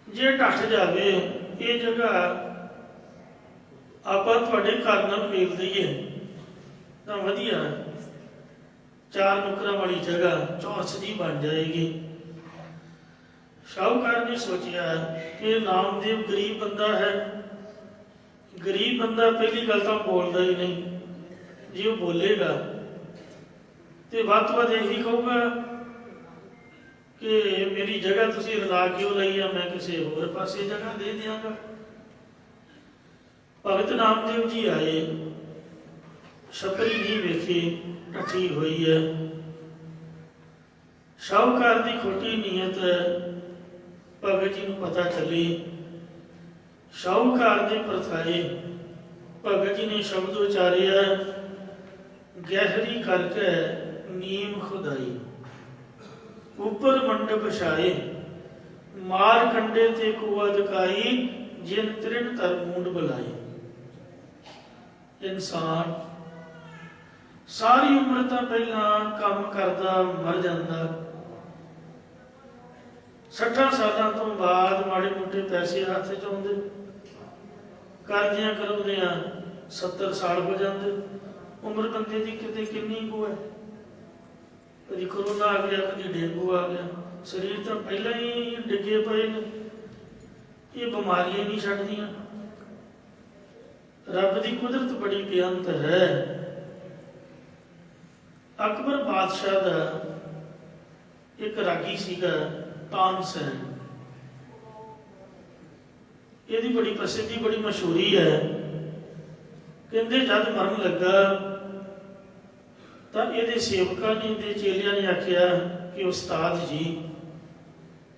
ਜੇ ਢੱਠ ਜਾਵੇ ਇਹ ਜਗ੍ਹਾ ਆਪਾਂ ਤੁਹਾਡੇ ਘਰ ਨਾਲ ਮੇਲ ਦਈਏ ਤਾਂ ਵਧੀਆ, 4 ਨੁਕਰਾਂ ਵਾਲੀ ਜਗ੍ਹਾ ਚੌਰਸ ਜੀ ਬਣ ਜਾਏਗੀ। ਸ਼ਾਹੂਕਾਰ ਨੇ ਸੋਚਿਆ ਕਿ ਨਾਮਦੇਵ ਗਰੀਬ ਬੰਦਾ ਹੈ। ਗਰੀਬ ਬੰਦਾ ਪਹਿਲੀ ਗੱਲ ਤਾਂ ਬੋਲਦਾ ਹੀ ਨਹੀਂ। ਜੇ ਉਹ ਬੋਲੇਗਾ ਤੇ ਵੱਧ ਤੋਂ ਵੱਧ ਇਹੀ ਕਹੂਗਾ ਕਿ ਮੇਰੀ ਜਗ੍ਹਾ ਤੁਸੀਂ ਰਲਾ ਕਿਉਂ ਲਈ ਆ, ਮੈਂ ਕਿਸੇ ਹੋਰ ਪਾਸੇ ਜਗ੍ਹਾ ਦੇ ਦਿਆਂਗਾ। ਭਗਤ ਨਾਮਦੇਵ ਜੀ ਆਏ, ਛਪਰੀ ਨਹੀਂ ਵੇਖੀ, ਢੱਠੀ ਹੋਈ ਹੈ। ਸ਼ਾਹੂਕਾਰ ਦੀ ਖੋਟੀ ਨੀਅਤ ਭਗਤ ਜੀ ਨੂੰ ਪਤਾ ਚੱਲੀ। ਸ਼ਾਹੂਕਾਰ ਦੇ ਪ੍ਰਥਾਏ ਭਗਤ ਜੀ ਨੇ ਸ਼ਬਦ ਉਚਾਰਿਆ, ਗਹਿਰੀ ਕਰਕੇ ਨੀਮ ਖੁਦਾਈ। ਉਪਰ ਮੰਡਪ ਛਾਏ, ਮਾਰ ਕੰਡੇ ਤੇ ਕੋ ਅਦਕਾਈ, ਜਿਨ ਤ੍ਰਿਣ ਤਰ ਮੂੰਡ ਬੁਲਾਏ। ਇਨਸਾਨ ਸਾਰੀ ਉਮਰ ਤਾਂ ਪਹਿਲਾਂ ਕੰਮ ਕਰਦਾ ਮਰ ਜਾਂਦਾ, 60 ਸਾਲਾਂ ਤੋਂ ਬਾਅਦ ਮਾੜੇ ਮੋਟੇ ਪੈਸੇ ਹੱਥ 'ਚ ਆਉਂਦੇ, ਕਰਦਿਆਂ ਕਰਾਉਂਦਿਆਂ 70 ਸਾਲ ਹੋ ਜਾਂਦੇ। ਉਮਰ ਬੰਦੇ ਦੀ ਕਿਤੇ ਕਿੰਨੀ ਕੁ ਹੈ, ਕਦੀ ਕਰੋਨਾ ਆ ਗਿਆ, ਕਦੀ ਡੇਂਗੂ ਆ ਗਿਆ, ਸਰੀਰ ਤਾਂ ਪਹਿਲਾਂ ਹੀ ਡਿੱਗੇ ਪਏ ਨੇ, ਇਹ ਬਿਮਾਰੀਆਂ ਹੀ ਨਹੀਂ ਛੱਡਦੀਆਂ। ਰੱਬ ਦੀ ਕੁਦਰਤ ਬੜੀ ਬੇਅੰਤ ਹੈ। ਅਕਬਰ ਬਾਦਸ਼ਾਹ ਦਾ ਇੱਕ ਰਾਗੀ ਸੀਗਾ ਤਾਨਸੈਨ, ਇਹਦੀ ਬੜੀ ਪ੍ਰਸਿੱਧੀ ਬੜੀ ਮਸ਼ਹੂਰੀ ਹੈ। ਕਹਿੰਦੇ ਜਦ ਮਰਨ ਲੱਗਾ ਤਾਂ ਇਹਦੇ ਸੇਵਕਾਂ ਨੇ, ਇਹਦੇ ਚੇਲਿਆਂ ਨੇ ਆਖਿਆ ਕਿ ਉਸਤਾਦ ਜੀ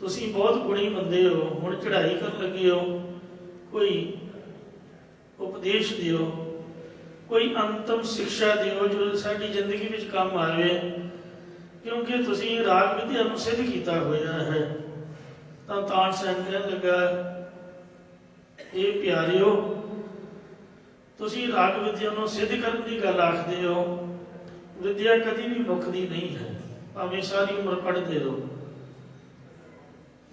ਤੁਸੀਂ ਬਹੁਤ ਗੁਣੀ ਬੰਦੇ ਹੋ, ਹੁਣ ਚੜ੍ਹਾਈ ਕਰਨ ਲੱਗੇ ਹੋ, ਕੋਈ ਉਪਦੇਸ਼ ਦਿਓ, ਕੋਈ ਅੰਤਮ ਸਿੱਖਿਆ ਦਿਓ ਜੋ ਸਾਡੀ ਜ਼ਿੰਦਗੀ ਵਿੱਚ ਕੰਮ ਆਵੇ, ਕਿਉਂਕਿ ਤੁਸੀਂ ਰਾਗ ਵਿਦਿਆ ਨੂੰ ਸਿੱਧ ਕੀਤਾ ਹੋਇਆ ਹੈ। ਤਾਂ ਤਾਨਸੈਨ ਕਹਿਣ ਲੱਗਾ, ਇਹ ਪਿਆਰਿਓ, ਤੁਸੀਂ ਰਾਗ ਵਿਦਿਆ ਨੂੰ ਸਿੱਧ ਕਰਨ ਦੀ ਗੱਲ ਆਖਦੇ ਹੋ, ਵਿਦਿਆ ਕਦੀ ਵੀ ਮੁੱਕਦੀ ਨਹੀਂ ਹੈ, ਭਾਵੇਂ ਸਾਰੀ ਉਮਰ ਪੜ੍ਹਦੇ ਰਹੋ।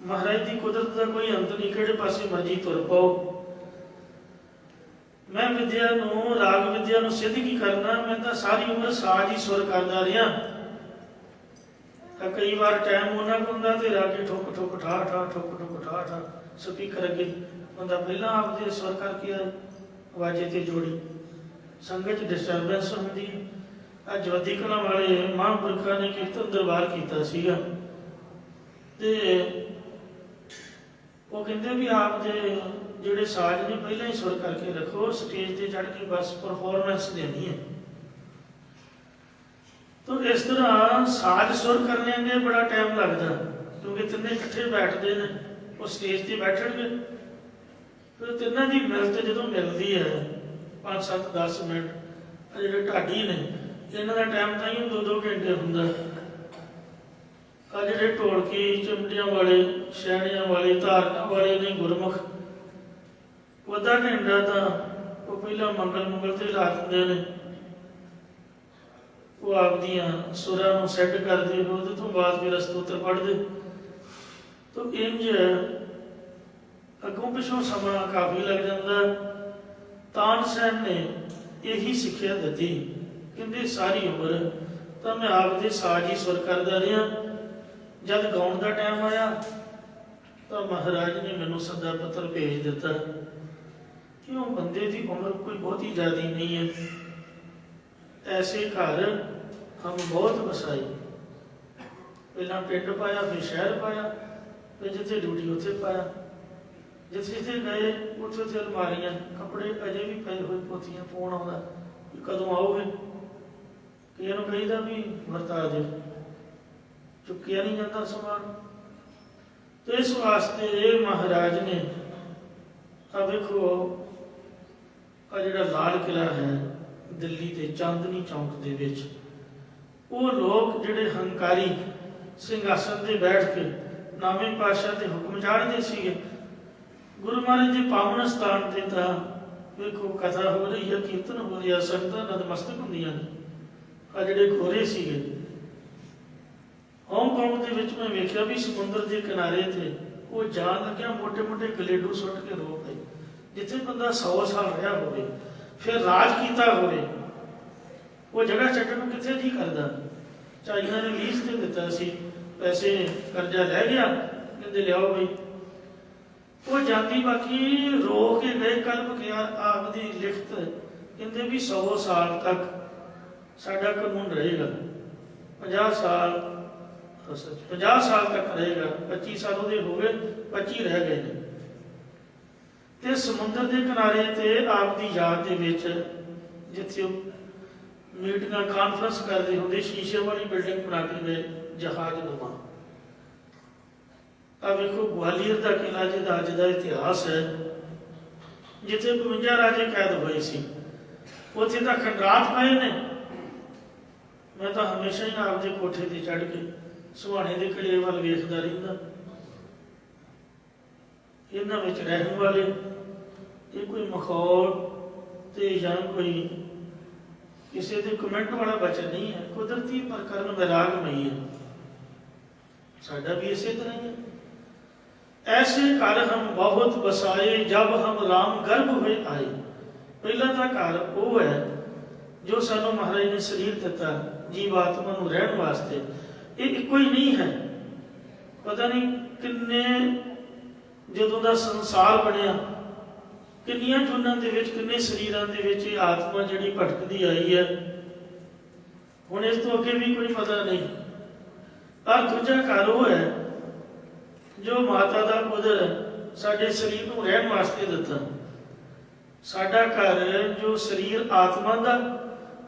ਮਹਾਰਾਜ ਦੀ ਕੁਦਰਤ ਦਾ ਕੋਈ ਅੰਤ ਨਹੀਂ, ਕਿਹੜੇ ਪਾਸੇ ਮਰਜ਼ੀ ਤੁਰ ਪਾਓ। ਮੈਂ ਵਿਦਿਆ ਨੂੰ, ਰਾਗ ਵਿਦਿਆ ਨੂੰ ਸਿੱਧ ਕੀ ਕਰਨਾ, ਮੈਂ ਤਾਂ ਸਾਰੀ ਉਮਰ ਸਾਜ਼ ਹੀ ਸੁਰ ਕਰਦਾ ਰਿਹਾ। ਤਾਂ ਕਈ ਵਾਰ ਟਾਈਮ ਉਹਨਾਂ ਕੋਲ ਹੁੰਦਾ ਤੇ ਰਾਗੇ ਠੁੱਕ ਠੁੱਕ ਠਾ ਠਾ, ਠੁੱਕ ਠੁੱਕ ਠਾ ਠਾ, ਸਪੀਕਰ ਅੱਗੇ ਬੰਦਾ ਪਹਿਲਾਂ ਆਪਦੇ ਸੁਰ ਕਰਕੇ ਆਵਾਜ਼ੇ ਤੇ ਜੋੜੀ, ਸੰਗਤ 'ਚ ਡਿਸਟਰਬੈਂਸ ਹੁੰਦੀ ਹੈ। ਅੱਜ ਜਵੱਦੀ ਕਲਾਂ ਵਾਲੇ ਮਹਾਂਪੁਰਖਾਂ ਨੇ ਕੀਰਤਨ ਦਰਬਾਰ ਕੀਤਾ ਸੀਗਾ, ਤੇ ਉਹ ਕਹਿੰਦੇ ਵੀ ਆਪ ਦੇ ਜਿਹੜੇ ਸਾਜ਼ ਨੇ ਪਹਿਲਾਂ ਹੀ ਸੁਰ ਕਰਕੇ ਰੱਖੋ, ਸਟੇਜ ਤੇ ਚੜ੍ਹ ਕੇ ਬਸ ਪਰਫਾਰਮੈਂਸ ਦੇਣੀ ਹੈ। ਤਾਂ ਇਸ ਤਰ੍ਹਾਂ ਸਾਜ਼ ਸੁਰ ਕਰਨੇ ਦੇ ਬੜਾ ਟਾਈਮ ਲੱਗਦਾ, ਕਿਉਂਕਿ ਤਿੰਨੇ ਇਕੱਠੇ ਬੈਠਦੇ ਨੇ, ਉਹ ਸਟੇਜ ਤੇ ਬੈਠਣਗੇ, ਫਿਰ ਤਿੰਨਾਂ ਦੀ ਮਿਲਤ ਜਦੋਂ ਮਿਲਦੀ ਹੈ 5 7 10 ਮਿੰਟ, ਜਿਹੜੇ ਢਾਡੀ ਨੇ ਇਹਨਾਂ ਦਾ ਟਾਈਮ ਤਾਂ ਹੀ 2-2 ਘੰਟੇ ਹੁੰਦਾ। ਆ ਜਿਹੜੇ ਢੋਲਕੀ, ਚਿਮਟੀਆਂ ਵਾਲੇ, ਛੈਣਿਆਂ ਵਾਲੇ, ਧਾਰਕਾਂ ਵਾਲੇ ਨੇ ਗੁਰਮੁਖ, ਅੱਧਾ ਘੰਟਾ ਤਾਂ ਉਹ ਪਹਿਲਾਂ ਮੰਗਲ ਤੇ ਲਾ ਦਿੰਦੇ ਨੇ, ਉਹ ਆਪਦੀਆਂ ਸੁਰਾਂ ਨੂੰ ਸੈੱਟ ਕਰਦੇ, ਉਹਦੇ ਤੋਂ ਬਾਅਦ ਫਿਰ ਸਤੋਤਰ ਪੜ੍ਹਦੇ। ਤਾਂ ਇੰਝ ਅੱਗੋਂ ਪਿੱਛੋਂ ਸਮਾਂ ਕਾਫੀ ਲੱਗ ਜਾਂਦਾ। ਤਾਨਸੈਨ ਨੇ ਇਹੀ ਸਿੱਖਿਆ ਦਿੱਤੀ, ਕਹਿੰਦੇ ਸਾਰੀ ਉਮਰ ਤਾਂ ਮੈਂ ਆਪਦੇ ਸਾਜ਼ ਹੀ ਸੁਰ ਕਰਦਾ ਰਿਹਾ, ਜਦ ਗਾਉਣ ਦਾ ਟਾਈਮ ਆਇਆ ਤਾਂ ਮਹਾਰਾਜ ਨੇ ਮੈਨੂੰ ਸੱਦਾ ਪੱਤਰ ਭੇਜ ਦਿੱਤਾ ਕਿ ਉਹ ਬੰਦੇ ਦੀ ਉਮਰ ਕੋਈ ਬਹੁਤੀ ਜ਼ਿਆਦਾ ਨਹੀਂ ਹੈ, ਐਸੇ ਘਰ ਹਮ ਬਹੁਤ ਵਸਾਈ। ਪਹਿਲਾਂ ਪਿੰਡ ਪਾਇਆ, ਫਿਰ ਸ਼ਹਿਰ ਪਾਇਆ, ਫਿਰ ਜਿੱਥੇ ਡਿਊਟੀ ਉੱਥੇ ਪਾਇਆ, ਜਿੱਥੇ ਗਏ ਉੱਥੇ ਅਲਮਾਰੀਆਂ, ਕੱਪੜੇ ਅਜੇ ਵੀ ਪਏ ਹੋਏ, ਪੋਥੀਆਂ, ਫੋਨ ਆਉਂਦਾ ਕਿ ਕਦੋਂ ਆਓਗੇ, ਕਿ ਇਹਨੂੰ ਕਹੀਦਾ ਵੀ ਵਰਤਾ ਦੇ, ਚੁੱਕਿਆ ਨਹੀਂ ਜਾਂਦਾ ਸਮਾਨ। ਤੇ ਇਸ ਵਾਸਤੇ ਮਹਾਰਾਜ ਨੇ ਆ ਵੇਖੋ, ਆ ਜਿਹੜਾ ਲਾਲ ਕਿਲ੍ਹਾ ਹੈ ਦਿੱਲੀ ਦੇ ਚਾਂਦਨੀ ਚੌਂਕ ਦੇ ਵਿੱਚ, ਉਹ ਲੋਕ ਜਿਹੜੇ ਹੰਕਾਰੀ ਸਿੰਘਾਸਨ ਤੇ ਬੈਠ ਕੇ ਨਾਵੇਂ ਪਾਤਸ਼ਾਹ ਦੇ ਹੁਕਮ ਚਾੜਦੇ ਸੀਗੇ, ਗੁਰੂ ਮਹਾਰਾਜ ਦੇ ਪਾਵਨ ਸਥਾਨ ਤੇ ਤਾਂ ਵੇਖੋ ਕਥਾ ਹੋ ਰਹੀ ਹੈ, ਕੀਰਤਨ ਹੋ ਰਿਹਾ, ਸੰਗਤਾਂ ਨਤਮਸਤਕ ਹੁੰਦੀਆਂ ਨੇ। ਆ ਜਿਹੜੇ ਗੋਰੇ ਸੀਗੇ, ਹਾਂਗਕਾਂਗ ਦੇ ਵਿੱਚ ਮੈਂ ਵੇਖਿਆ ਵੀ ਸਮੁੰਦਰ ਦੇ ਕਿਨਾਰੇ ਤੇ ਉਹ ਜਾਣ ਲੱਗਿਆ ਮੋਟੇ ਮੋਟੇ ਗਲੇਡੂ ਸੁੱਟ ਕੇ ਰੋ ਪਏ। ਜਿੱਥੇ ਬੰਦਾ 100 ਸਾਲ ਰਿਹਾ ਹੋਵੇ, ਫਿਰ ਰਾਜ ਕੀਤਾ ਹੋਵੇ, ਉਹ ਜਗ੍ਹਾ ਛੱਡਣ ਨੂੰ ਕਿੱਥੇ ਜੀ ਕਰਦਾ। ਚਾਈਨਾ ਨੇ ਲੀਜ਼ ਤੇ ਦਿੱਤਾ ਸੀ, ਪੈਸੇ ਕਰਜ਼ਾ ਲੈ ਗਿਆ, ਕਹਿੰਦੇ ਲਿਆਓ ਬਈ, ਉਹ ਜਾਂਦੀ ਬਾਕੀ ਰੋ ਕੇ ਗਏ। ਕਲਪ ਗਿਆ ਆਪਦੀ ਲਿਖਤ, ਕਹਿੰਦੇ ਵੀ 100 ਸਾਲ ਤੱਕ ਸਾਡਾ ਕਾਨੂੰਨ ਰਹੇਗਾ, 50 ਸਾਲ ਤੱਕ ਰਹੇਗਾ। 25 ਸਾਲ ਉਹਦੇ ਹੋ ਗਏ, 25 ਰਹਿ ਗਏ ਨੇ। ਤੇ ਸਮੁੰਦਰ ਦੇ ਕਿਨਾਰੇ ਤੇ ਆਪ ਦੀ ਯਾਦ ਦੇ ਵਿੱਚ ਜਿੱਥੇ ਮੀਟਿੰਗਾਂ ਕਾਨਫਰੰਸ ਕਰਦੇ ਹੁੰਦੇ, ਸ਼ੀਸ਼ੇ ਵਾਲੀ ਬਿਲਡਿੰਗ ਬਣਾ ਕੇ ਗਏ, ਜਹਾਜ਼ ਨੁਮਾ। ਆ ਵੇਖੋ ਗਵਾਲੀਅਰ ਦਾ ਕਿਲਾ ਜਿਹਦਾ ਅੱਜ ਦਾ ਇਤਿਹਾਸ ਹੈ, ਜਿੱਥੇ 52 ਰਾਜੇ ਕੈਦ ਹੋਏ ਸੀ, ਉੱਥੇ ਤਾਂ ਖੰਡਰਾਤ ਪਏ ਨੇ। ਮੈਂ ਤਾਂ ਹਮੇਸ਼ਾ ਹੀ ਆਪਦੇ ਕੋਠੇ ਤੇ ਚੜ੍ਹ ਕੇ ਸੁਹਾਣੇ ਦੇ ਕਿਲੇ ਵੱਲ ਵੇਖਦਾ ਰਹਿੰਦਾ। ਇਹਨਾਂ ਵਿੱਚ ਰਹਿਣ ਵਾਲੇ ਇਹ ਕੋਈ ਮਖੌਲ ਤੇ ਜਾਂ ਕੋਈ ਕਿਸੇ ਦੇ ਕਮੈਂਟ ਵਾਲਾ ਬਚਨ ਨਹੀਂ ਹੈ, ਕੁਦਰਤੀ ਪ੍ਰਕਰਨ ਵੈਰਾਗਮਈ ਹੈ। ਸਾਡਾ ਵੀ ਇਸੇ ਤਰ੍ਹਾਂ ਹੀ ਹੈ। ਐਸੇ ਘਰ ਹਮ ਬਹੁਤ ਬਸਾਏ ਜਬ ਹਮ ਰਾਮ ਗਰਭ ਹੋਏ ਆਏ। ਪਹਿਲਾ ਤਾਂ ਘਰ ਉਹ ਹੈ ਜੋ ਸਾਨੂੰ ਮਹਾਰਾਜ ਨੇ ਸਰੀਰ ਦਿੱਤਾ ਜੀਵ ਆਤਮਾ ਨੂੰ ਰਹਿਣ ਵਾਸਤੇ। ਇਹ ਇੱਕੋ ਹੀ ਨਹੀਂ ਹੈ, ਪਤਾ ਨਹੀਂ ਕਿੰਨੇ ਜਦੋਂ ਦਾ ਸੰਸਾਰ ਬਣਿਆ ਕਿੰਨੀਆਂ ਜੂਨਾਂ ਦੇ ਵਿੱਚ ਕਿੰਨੇ ਸਰੀਰਾਂ ਦੇ ਵਿੱਚ ਇਹ ਆਤਮਾ ਜਿਹੜੀ ਭਟਕਦੀ ਆਈ ਹੈ। ਹੁਣ ਇਸ ਤੋਂ ਅੱਗੇ ਵੀ ਕੋਈ ਪਤਾ ਨਹੀਂ। ਪਰ ਦੂਜਾ ਘਰ ਉਹ ਹੈ ਜੋ ਮਾਤਾ ਦਾ ਉਦਰ ਸਾਡੇ ਸਰੀਰ ਨੂੰ ਰਹਿਣ ਵਾਸਤੇ ਦਿੱਤਾ। ਸਾਡਾ ਘਰ ਜੋ ਸਰੀਰ ਆਤਮਾ ਦਾ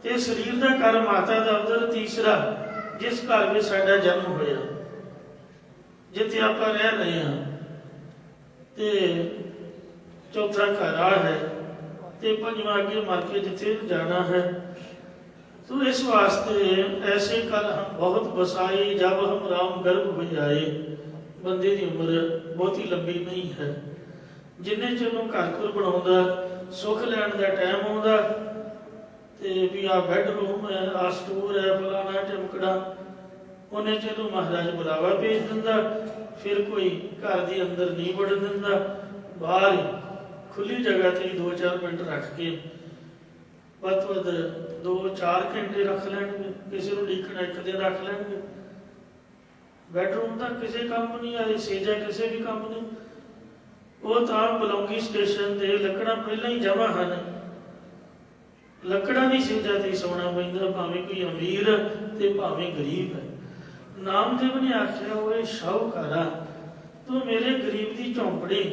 ਤੇ ਸਰੀਰ ਦਾ ਘਰ ਮਾਤਾ ਦਾ ਉਦਰ ਤੀਸਰਾ ਜਿਸ ਘਰ ਵਿੱਚ ਸਾਡਾ ਜਨਮ ਹੋਇਆ, ਜਿੱਥੇ ਆਪਾਂ ਰਹਿ ਰਹੇ ਹਾਂ। ਤੇ ਚੌਥਾ ਘਰ ਆ ਹੈ ਤੇ ਪੰਜਵਾਂ ਅੱਗੇ ਮਰ ਕੇ ਜਿੱਥੇ ਜਾਣਾ ਹੈ। तो इस वास्ते ऐसे कर हम बहुत बसाए जब हम राम गर्भ हो जाए। बंदे की उम्र बहुती लंबी नहीं है, जिन्ने चलो घर घुर बना सुख लैन का टाइम आता तो भी आ बैडरूम है, आ स्टोर है, फलाना टिमकड़ा, उन्हें चलो महाराज बुलावा भेज दिंदा। फिर कोई घर के अंदर नहीं वड़ दिंदा, बाहर खुली जगह से 2-4 मिनट रख के ਵੱਧ ਤੋਂ ਵੱਧ 2-4 ਘੰਟੇ ਰੱਖ ਲੈਣਗੇ। ਕਿਸੇ ਨੂੰ ਡੀਕਣਾ ਇੱਕ ਦਿਨ ਰੱਖ ਲੈਣਗੇ। ਬੈਡਰੂਮ ਤਾਂ ਕਿਸੇ ਕੰਮ ਨਹੀਂ ਆਏ, ਸੇਜਾ ਕਿਸੇ ਵੀ ਕੰਮ ਨਹੀਂ। ਉਹ ਤਾਂ ਬਲੌਂਗੀ ਸਟੇਸ਼ਨ ਤੇ ਲੱਕੜਾਂ ਪਹਿਲਾਂ ਹੀ ਜਮ੍ਹਾਂ ਹਨ। ਲੱਕੜਾਂ ਦੀ ਸੇਜਾ ਤੇ ਸੌਣਾ ਪੈਂਦਾ, ਭਾਵੇਂ ਕੋਈ ਅਮੀਰ ਤੇ ਭਾਵੇਂ ਗਰੀਬ ਹੈ। ਨਾਮਦੇਵ ਨੇ ਆਖਿਆ ਓਏ ਸ਼ਾਹੂਕਾਰਾ, ਤੂੰ ਮੇਰੇ ਗਰੀਬ ਦੀ ਝੌਂਪੜੀ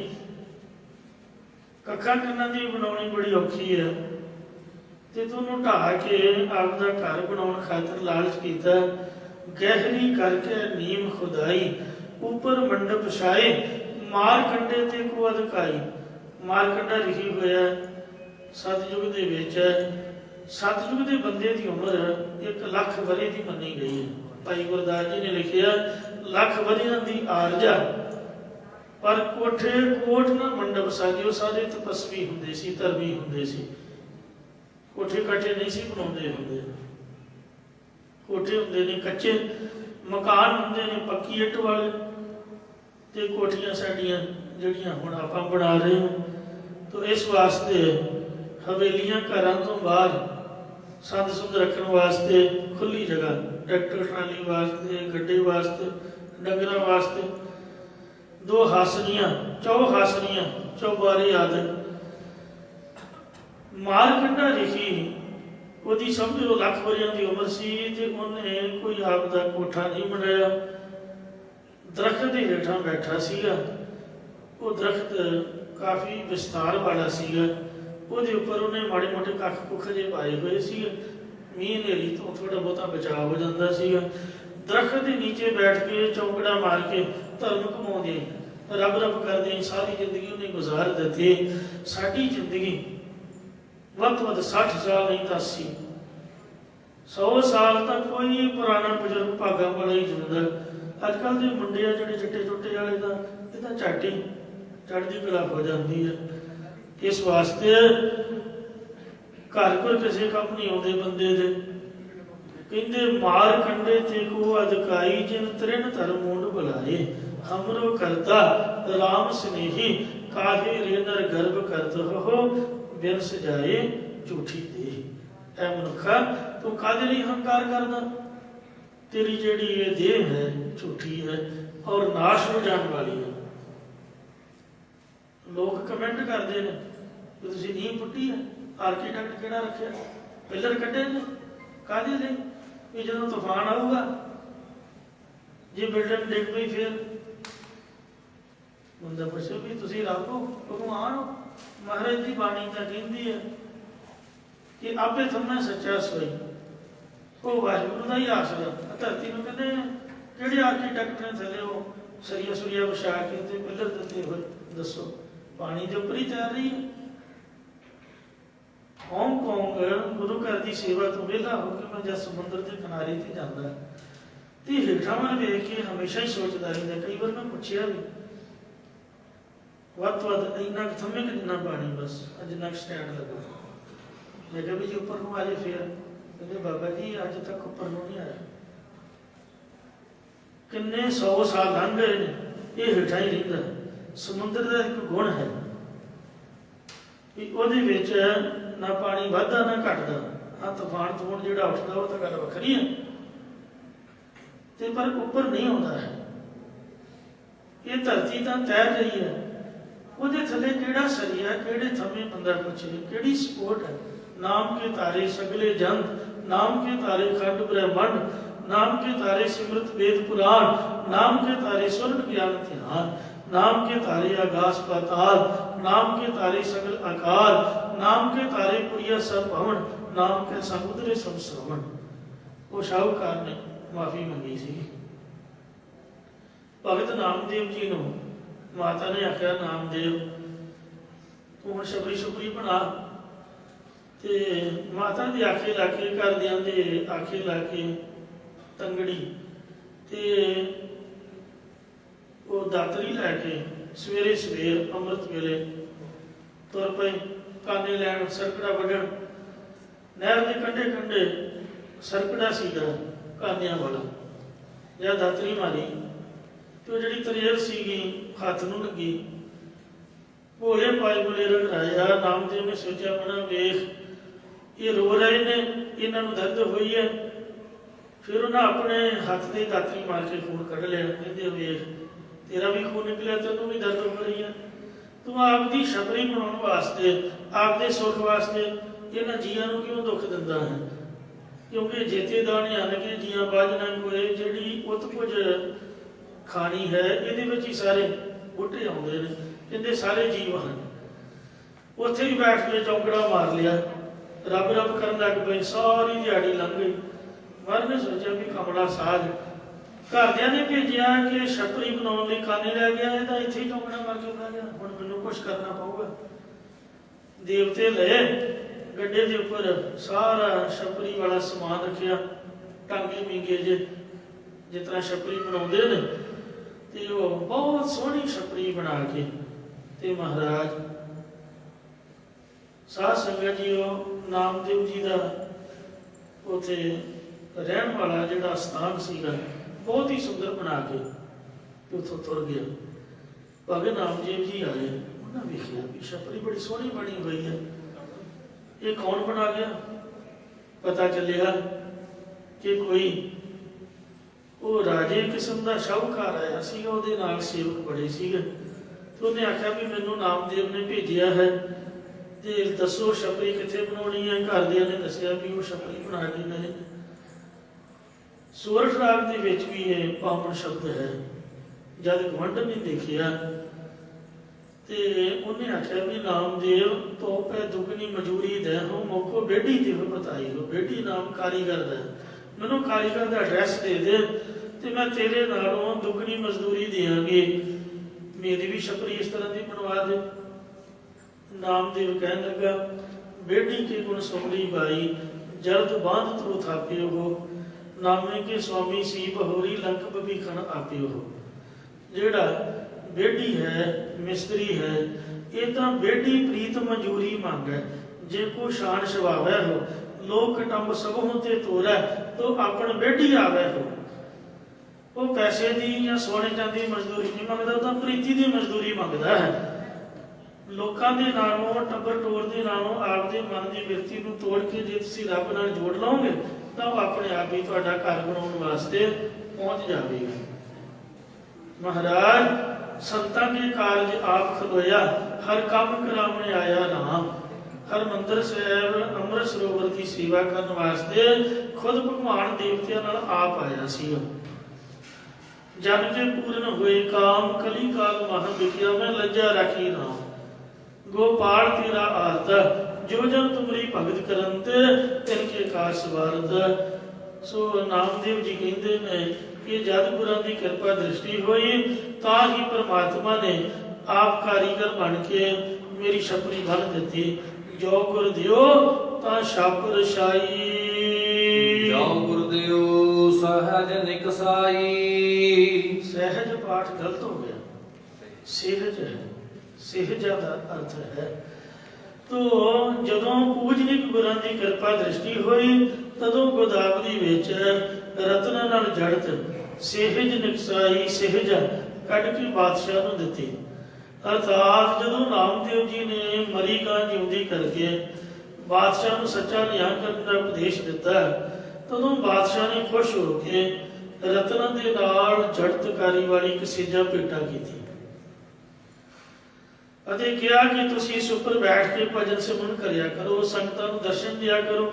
ਕੱਖਾਂ ਕੰਨਾਂ ਦੀ ਬਣਾਉਣੀ ਬੜੀ ਔਖੀ ਹੈ ਤੇ ਤੂੰ ਢਾਹ ਕੇ ਆਪਦਾ ਘਰ ਬਣਾਉਣ ਖਾਤਰ ਲਾਲਚ ਕੀਤਾ। ਗਹਿਰੀ ਕਰਕੇ ਨੀਮ ਖੁਦਾਈ ਉੱਪਰ ਮੰਡਪ ਛਾਏ, ਮਾਰ ਕੰਡੇ ਤੇ ਕੋ ਅਧਕਾਈ। ਮਾਰ ਕੰਡਾ ਲਿਖੀ ਹੋਇਆ ਸਤਿਯੁਗ ਦੇ ਵਿੱਚ। ਸਤਿਯੁਗ ਦੇ ਬੰਦੇ ਦੀ ਉਮਰ 1 ਲੱਖ ਵਰ੍ਹੇ ਦੀ ਮੰਨੀ ਗਈ ਹੈ। ਭਾਈ ਗੁਰਦਾਸ ਜੀ ਨੇ ਲਿਖਿਆ ਲੱਖ ਵਰ੍ਹਿਆਂ ਦੀ ਆਰਜਾ, ਪਰ ਕੋਠੇ ਕੋਟ ਨਾ ਮੰਡਪ ਸਾਜਿਓ। ਸਾਰੇ ਤਪਸਵੀ ਹੁੰਦੇ ਸੀ, ਧਰਮੀ ਹੁੰਦੇ ਸੀ। ਕੋਠੇ ਕਾਠੇ ਨਹੀਂ ਸੀ ਬਣਾਉਂਦੇ ਹੁੰਦੇ। ਕੋਠੇ ਹੁੰਦੇ ਨੇ ਕੱਚੇ, ਮਕਾਨ ਹੁੰਦੇ ਨੇ ਪੱਕੀ ਇੱਟ ਵਾਲੇ, ਤੇ ਕੋਠੀਆਂ ਸਾਡੀਆਂ ਜਿਹੜੀਆਂ ਹੁਣ ਆਪਾਂ ਬਣਾ ਰਹੇ ਹਾਂ। ਤਾਂ ਇਸ ਵਾਸਤੇ ਹਵੇਲੀਆਂ ਘਰਾਂ ਤੋਂ ਬਾਹਰ ਸੰਦ ਸੁੰਦ ਰੱਖਣ ਵਾਸਤੇ ਖੁੱਲੀ ਜਗ੍ਹਾ, ਟਰੈਕਟਰ ਟਰਾਲੀ ਵਾਸਤੇ, ਗੱਡੇ ਵਾਸਤੇ, ਡੰਗਰਾਂ ਵਾਸਤੇ 2 ਹਾਸਨੀਆਂ, ਚੌਹਾਸਨੀਆਂ, ਚੌਬਾਰੇ ਆਦਿ। ਮਾਰ ਕੰਡਾ ਲਿਖੀ ਉਹਦੀ ਸਮਝੋ ਲੱਖ ਵਰ੍ਹਿਆਂ ਦੀ ਉਮਰ ਸੀ ਤੇ ਉਹਨੇ ਕੋਈ ਆਪ ਦਾ ਕੋਠਾ ਨਹੀਂ ਬਣਾਇਆ। ਦਰਖਤ ਦੇ ਹੇਠਾਂ ਬੈਠਾ ਸੀਗਾ। ਉਹ ਦਰਖਤ ਕਾਫੀ ਵਿਸਤਾਰ ਵਾਲਾ ਸੀਗਾ। ਉਹਦੇ ਉੱਪਰ ਉਹਨੇ ਮਾੜੇ ਮੋਟੇ ਕੱਖ ਕੁੱਖ ਜਿਹੇ ਪਾਏ ਹੋਏ ਸੀ। ਮੀਂਹ ਹਨੇਰੀ ਤੋਂ ਥੋੜਾ ਬਹੁਤਾ ਬਚਾਅ ਹੋ ਜਾਂਦਾ ਸੀਗਾ। ਦਰਖਤ ਦੇ ਨੀਚੇ ਬੈਠ ਕੇ ਚੌਂਕੜਾ ਮਾਰ ਕੇ ਧਰਮ ਕਮਾਉਂਦੇ, ਰੱਬ ਰੱਬ ਕਰਦੇ ਸਾਰੀ ਜ਼ਿੰਦਗੀ ਉਹਨੇ ਗੁਜ਼ਾਰ ਦਿੱਤੀ। ਸਾਡੀ ਜ਼ਿੰਦਗੀ ਵੱਧ ਤੋਂ ਵੱਧ 60 ਸਾਲ ਨਹੀਂ ਤਾਂ 80, 100 ਸਾਲ ਤਾਂ ਕੋਈ ਪੁਰਾਣਾ ਬਜ਼ੁਰਗ ਭਾਗਾਂ ਵਾਲਾ ਹੀ ਜਿਉਂਦਾ। ਅੱਜ ਕੱਲ੍ਹ ਦੇ ਮੁੰਡੇ ਆ ਜਿਹੜੇ ਚਿੱਟੇ ਚੁੱਟੇ ਵਾਲੇ ਦਾ ਇਹ ਤਾਂ ਝੱਟ ਹੀ ਚੜ੍ਹਦੀ ਕਲਾ ਹੋ ਜਾਂਦੀ ਹੈ। ਇਸ ਵਾਸਤੇ ਘਰ ਕੋਈ ਕਿਸੇ ਕੰਮ ਨਹੀਂ ਆਉਂਦੇ ਬੰਦੇ ਦੇ। ਕਹਿੰਦੇ ਮਾਰ ਕੰਡੇ ਤੇ ਕੋ ਅਧਕਾਈ ਜਿਨ ਤ੍ਰਿਣ ਧਰ ਮੂੰਡ ਬੁਲਾਏ। ਹਮਰੋ ਕਰਤਾ ਰਾਮ ਸਨੇਹੀ ਕਾਹੇ ਰੇ ਨਰ ਗਰਭ ਕਰਤ ਹੋ ਬਿਨ ਸਜਾਏ ਝੂਠੀ ਦੇਹ। ਐ ਮਨੁੱਖਾ ਤੂੰ ਕਾਹਦੇ ਲਈ ਹੰਕਾਰ ਕਰਦਾ? ਤੇਰੀ ਜਿਹੜੀ ਇਹ ਦੇਹ ਹੈ ਝੂਠੀ ਹੈ ਔਰ ਨਾਸ਼ ਹੋ ਜਾਣ ਵਾਲੀ ਹੈ। ਲੋਕ ਕਮੈਂਟ ਕਰਦੇ ਨੇ ਕਿ ਤੁਸੀਂ ਨੀਂਹ ਪੁੱਟੀ ਹੈ, ਆਰਕੀਟੈਕਟ ਕਿਹੜਾ ਰੱਖਿਆ, ਪਿੱਲਰ ਕੱਢੇ ਨੇ ਕਾਹਦੇ ਲਈ? ਵੀ ਜਦੋਂ ਤੂਫਾਨ ਆਊਗਾ, ਜੇ ਬਿਲਡਿੰਗ ਡਿੱਗ ਪਈ ਫਿਰ ਬੰਦਾ ਪੁੱਛੇ ਵੀ ਤੁਸੀਂ ਰੱਬ ਹੋ, ਭਗਵਾਨ ਹੋ? ਮਹਾਰਾਜ ਦੀ ਬਾਣੀ ਤਾਂ ਕਹਿੰਦੀ ਹੈ ਕਿ ਆਪੇ ਥੰਮੇ ਸੱਚਾ ਸੋਈ। ਉਹ ਵਾਹਿਗੁਰੂ ਦਾ ਹੀ ਆਸਰਾ। ਧਰਤੀ ਨੂੰ ਕਹਿੰਦੇ ਕਿਹੜੇ ਆਰਕੀਟੈਕਟ ਨੇ ਥੱਲੇ ਉਹ ਸਰੀਆ ਸੁਰੀਆ ਵਿਛਾ ਕੇ ਤੇ ਪਿੱਲਰ ਦਿੱਤੇ ਹੋਏ? ਦੱਸੋ, ਪਾਣੀ ਦੇ ਉੱਪਰ ਹੀ ਤੈਰ ਰਹੀ ਹੈ। ਹਾਂਗਕਾਂਗ ਗੁਰੂ ਘਰ ਦੀ ਸੇਵਾ ਤੋਂ ਵਿਹਲਾ ਹੋ ਕੇ ਮੈਂ ਜਦ ਸਮੁੰਦਰ ਦੇ ਕਿਨਾਰੇ ਤੇ ਜਾਂਦਾ ਤੇ ਹੇਠਾਂ ਵੱਲ ਵੇਖ ਕੇ ਹਮੇਸ਼ਾ ਹੀ ਸੋਚਦਾ ਰਹਿੰਦਾ। ਕਈ ਵਾਰ ਮੈਂ ਪੁੱਛਿਆ ਵੀ ਵੱਧ ਤੋਂ ਵੱਧ ਇੰਨਾ ਕੁ ਥੰਮੇ ਕਿ ਜਿੰਨਾ ਪਾਣੀ, ਬਸ ਜਿੰਨਾ ਕੁ ਸਟੈਂਡ ਲੱਗਾ। ਮੈਂ ਕਿਹਾ ਵੀ ਜੀ ਉੱਪਰ ਨੂੰ ਆ ਜਾਏ। ਫਿਰ ਕਹਿੰਦੇ ਬਾਬਾ ਜੀ ਅੱਜ ਤੱਕ ਉੱਪਰ ਨੂੰ ਨਹੀਂ ਆਇਆ। ਕਿੰਨੇ 100 ਸਾਲ ਲੰਘ ਗਏ ਨੇ, ਇਹ ਹੇਠਾਂ ਹੀ ਰਹਿੰਦਾ। ਸਮੁੰਦਰ ਦਾ ਇੱਕ ਗੁਣ ਹੈ ਕਿ ਉਹਦੇ ਵਿੱਚ ਨਾ ਪਾਣੀ ਵੱਧਦਾ ਨਾ ਘਟਦਾ। ਹਾਂ, ਤੂਫਾਨ ਤੂਫਾਨ ਜਿਹੜਾ ਉੱਠਦਾ ਉਹ ਤਾਂ ਗੱਲ ਵੱਖਰੀ ਹੈ, ਤੇ ਪਰ ਉੱਪਰ ਨਹੀਂ ਆਉਂਦਾ ਹੈ। ਇਹ ਧਰਤੀ ਤਾਂ ਤੈਰ ਰਹੀ ਹੈ, ਉਹਦੇ ਥੱਲੇ ਕਿਹੜਾ ਸਰੀਆ, ਕਿਹੜੇ ਥੰਮੇ ਬੰਦਾ ਪੁੱਛੇ, ਕਿਹੜੀ ਸਪੋਰਟ ਹੈ। ਨਾਮ ਕੇ ਤਾਰੇ ਸਗਲੇ ਜੰਤ, ਨਾਮ ਕੇ ਤਾਰੇ ਖੰਡ ਬ੍ਰਹਮੰਡ, नाम के तारे सिमृत वेद पुराण, नाम के तारे स्वर्ण ज्ञान ध्यान, नाम के तारे आकाश पाताल, नाम के तारे सगल आकार, नाम के तारे पुरिया सब भवन, नाम के समुद्र सब श्रवण। वो शाहूकार ने माफी मंगी सी। भगत नामदेव जी नूं माता ने आख्या नामदेव तू हुण छपरी छुपरी बना। ते माता दे आखे लाके घरदियां दे आखे लाके तंगड़ी ते वो दातरी लैके सवेरे सवेर अमृत वेले तुर पे काने लैन सरकड़ा वढ़न। नहर के कंढे कंढे सरकड़ा सीगा कानियां वाला, या दातरी मारी तो जिहड़ी तरेल सीगी हथ नूं लगी। भोले पाए बोले रंगराया। नामदेव ने सोचा मना वेख ये रो रहे ने, इन्हां नूं दर्द होई है। फिर उन्हें अपने हाथ से दातरी मार के खून कढ़ लिया। कहते वेख तेरा भी खून निकलिया, तेनों भी दर्द हो रही है। तू आपकी छपरी बनाने वास्ते, आपके सुख वास्ते इन्होंने जिया क्यों दुख दिता है? क्योंकि जेते दाने आन के जिया बाज ना कोए, जिहड़ी उत कुछ खानी है ये ही सारे बूटे आते हैं, इहदे सारे जीव हैं। उत्थे ही बैठ के चौंकड़ा मार लिया, रब रब करन लग पे, सारी दिहाड़ी लंघ गई। मर ने सोचा भी कमला साज घरदियां ने भेजिया कि छपरी बनाने लई काने लै गया, ये इत्थे ही चौंकड़ा मार के बह गया। हुण मैनूं कुछ करना पऊगा। देवते लए गड्ढे के उपर सारा छपरी वाला समान रखिया, टांगे मींगे जे जिस तरह छपरी बनाउंदे ने, ते वो बहुत सोहनी छपरी बना के ते महाराज साध संगत जी नामदेव जी का उत्थे रहन वाला जिहड़ा स्थान सीगा बहुत ही सुंदर बना के उत्थों तुर गया। भगत नामदेव जी आए, उन्हें वेखिया भी छपरी बड़ी सोहनी बनी हुई है, ये कौन बना गया? पता चलिया कि कोई वो राजे किस्म का शाहूकार आया सीगा, उहदे नाल सेवक बड़े सीगे। तो उन्हें आख्या भी मैनूं नामदेव ने भेजिया है, ते दसो छपरी कित्थे बनाउणी है। घरदियां ने दसिया भी वो छपरी बना के गए। सूरठ राग दे विच भी ये पावन शब्द है। जद गवंडन ने देखिया ते उन्हें आख्या भी नामदेव तो पै दुगनी मजूरी दे हो, मौको बेटी देव बताई हो। बेटी नाम कारीगर दा, मैनूं कारीगर दा एड्रैस दे दे ते मैं तेरे नालों दुगनी मजदूरी देंगे, मेरी भी छपरी इस तरह की बनवा दे। नामदेव कहन लगा बेटी के गुण सुमरी बाई, जल्द बांध तू थापे हो, नामे के स्वामी सी बहोरी लंक बभीखन आपे हो। जेड़ा बेटी है मिस्त्री है, ये तो बेटी प्रीत मजूरी मांगे, जे को शान शवावे हो, लोक कटंब सब होते तोरै, तो अपन बेटी आवे हो। वो पैसे दी या सोने चांदी मजदूरी नहीं मंगदा, तो प्रीति दी मजदूरी मंगदा है। लोकां दे नालों टब्बर टोर दे नालों आपदे मन दी बिरती नूं तोड़ के जे तुसीं रब नाल जोड़ लओगे तो अपने आप ही तुहाडा घर बनाउण वास्ते पहुंच जाएगा। महाराज संतां के कारज आप खलोया, हर काम करावणे आया नाम। हर मंदिर साहिब अमृत सरोवर की सेवा करने वास्ते खुद भगवान देवतियां नाल आप आया सी। जन के पूर्ण हुए काम, कली काल मह विख्या में लज्जा रखी नाम। गोपाल तेरा आरत, जो जन तुमरी भगत करंत, तिनके कार सवारत। सो नामदेव जी कहते हैं कि जद गुरां की कृपा दृष्टि हुई, ता ही परमात्मा ने आप कारीगर बन के मेरी छपरी बन दी। जो गुरदेव ता छप रछाई, जो गुरदेव सहज निकसाई। सहज पाठ गलत हो गया, सहज है, सहजा का अर्थ है। तो जदों पूजनिक गुरां दी कृपा दृष्टि होई तदों गोदावरी विच रत्नां नाल जड़त सहज निकसाई सहजा कढ के बादशाह नूं दित्ती। अर्थात जदों नामदेव जी ने मरी गां जिउंदी करके बादशाह नूं सच्चा न्याय करन दा उपदेश दिता तदों बादशाह ने खुश हो के रत्नां दे नाल जड़तकारी वाली एक सेजा भेटा कीती ਅਤੇ ਕਿਹਾ ਕਿ ਤੁਸੀਂ ਇਸ ਉੱਪਰ ਬੈਠ ਕੇ ਭਜਨ ਸਿਮਰਨ ਕਰਿਆ ਕਰੋ, ਸੰਗਤਾਂ ਨੂੰ ਦਰਸ਼ਨ ਦਿਆ ਕਰੋ।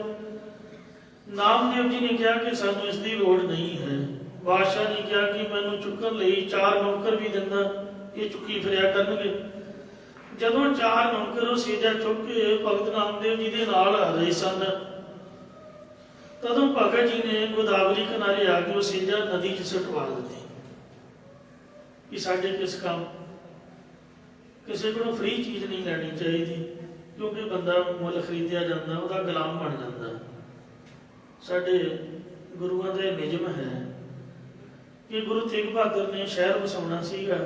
ਨਾਮਦੇਵ ਜੀ ਨੇ ਕਿਹਾ ਕਿ ਸਾਨੂੰ ਇਸ ਦੀ ਲੋੜ ਨਹੀਂ ਹੈ। ਬਾਦਸ਼ਾਹ ਨੇ ਕਿਹਾ ਕਿ ਮੈਨੂੰ ਚੁੱਕਣ ਲਈ 4 ਨੌਕਰ ਵੀ ਦਿੰਦਾ, ਇਹ ਚੁੱਕੀ ਫਿਰਿਆ ਕਰਨਗੇ। ਜਦੋਂ 4 ਨੌਕਰ ਉਹ ਸੇਜਾ ਚੁੱਕ ਕੇ ਭਗਤ ਨਾਮਦੇਵ ਜੀ ਦੇ ਨਾਲ ਆ ਰਹੇ ਸਨ ਤਦੋਂ ਭਗਤ ਜੀ ਨੇ ਗੋਦਾਵਰੀ ਕਿਨਾਰੇ ਆ ਕੇ ਉਹ ਸੇਜਾ ਨਦੀ 'ਚ ਸੁੱਟਵਾ ਦਿੱਤੀ ਕਿ ਸਾਡੇ ਕਿਸ ਕੰਮ। ਕਿਸੇ ਕੋਲੋਂ ਫ੍ਰੀ ਚੀਜ਼ ਨਹੀਂ ਲੈਣੀ ਚਾਹੀਦੀ ਕਿਉਂਕਿ ਬੰਦਾ ਮੁੱਲ ਖਰੀਦਿਆ ਜਾਂਦਾ, ਉਹਦਾ ਗੁਲਾਮ ਬਣ ਜਾਂਦਾ। ਸਾਡੇ ਗੁਰੂਆਂ ਦਾ ਨਿਯਮ ਹੈ ਕਿ ਗੁਰੂ ਤੇਗ ਬਹਾਦਰ ਨੇ ਸ਼ਹਿਰ ਵਸਾਉਣਾ ਸੀਗਾ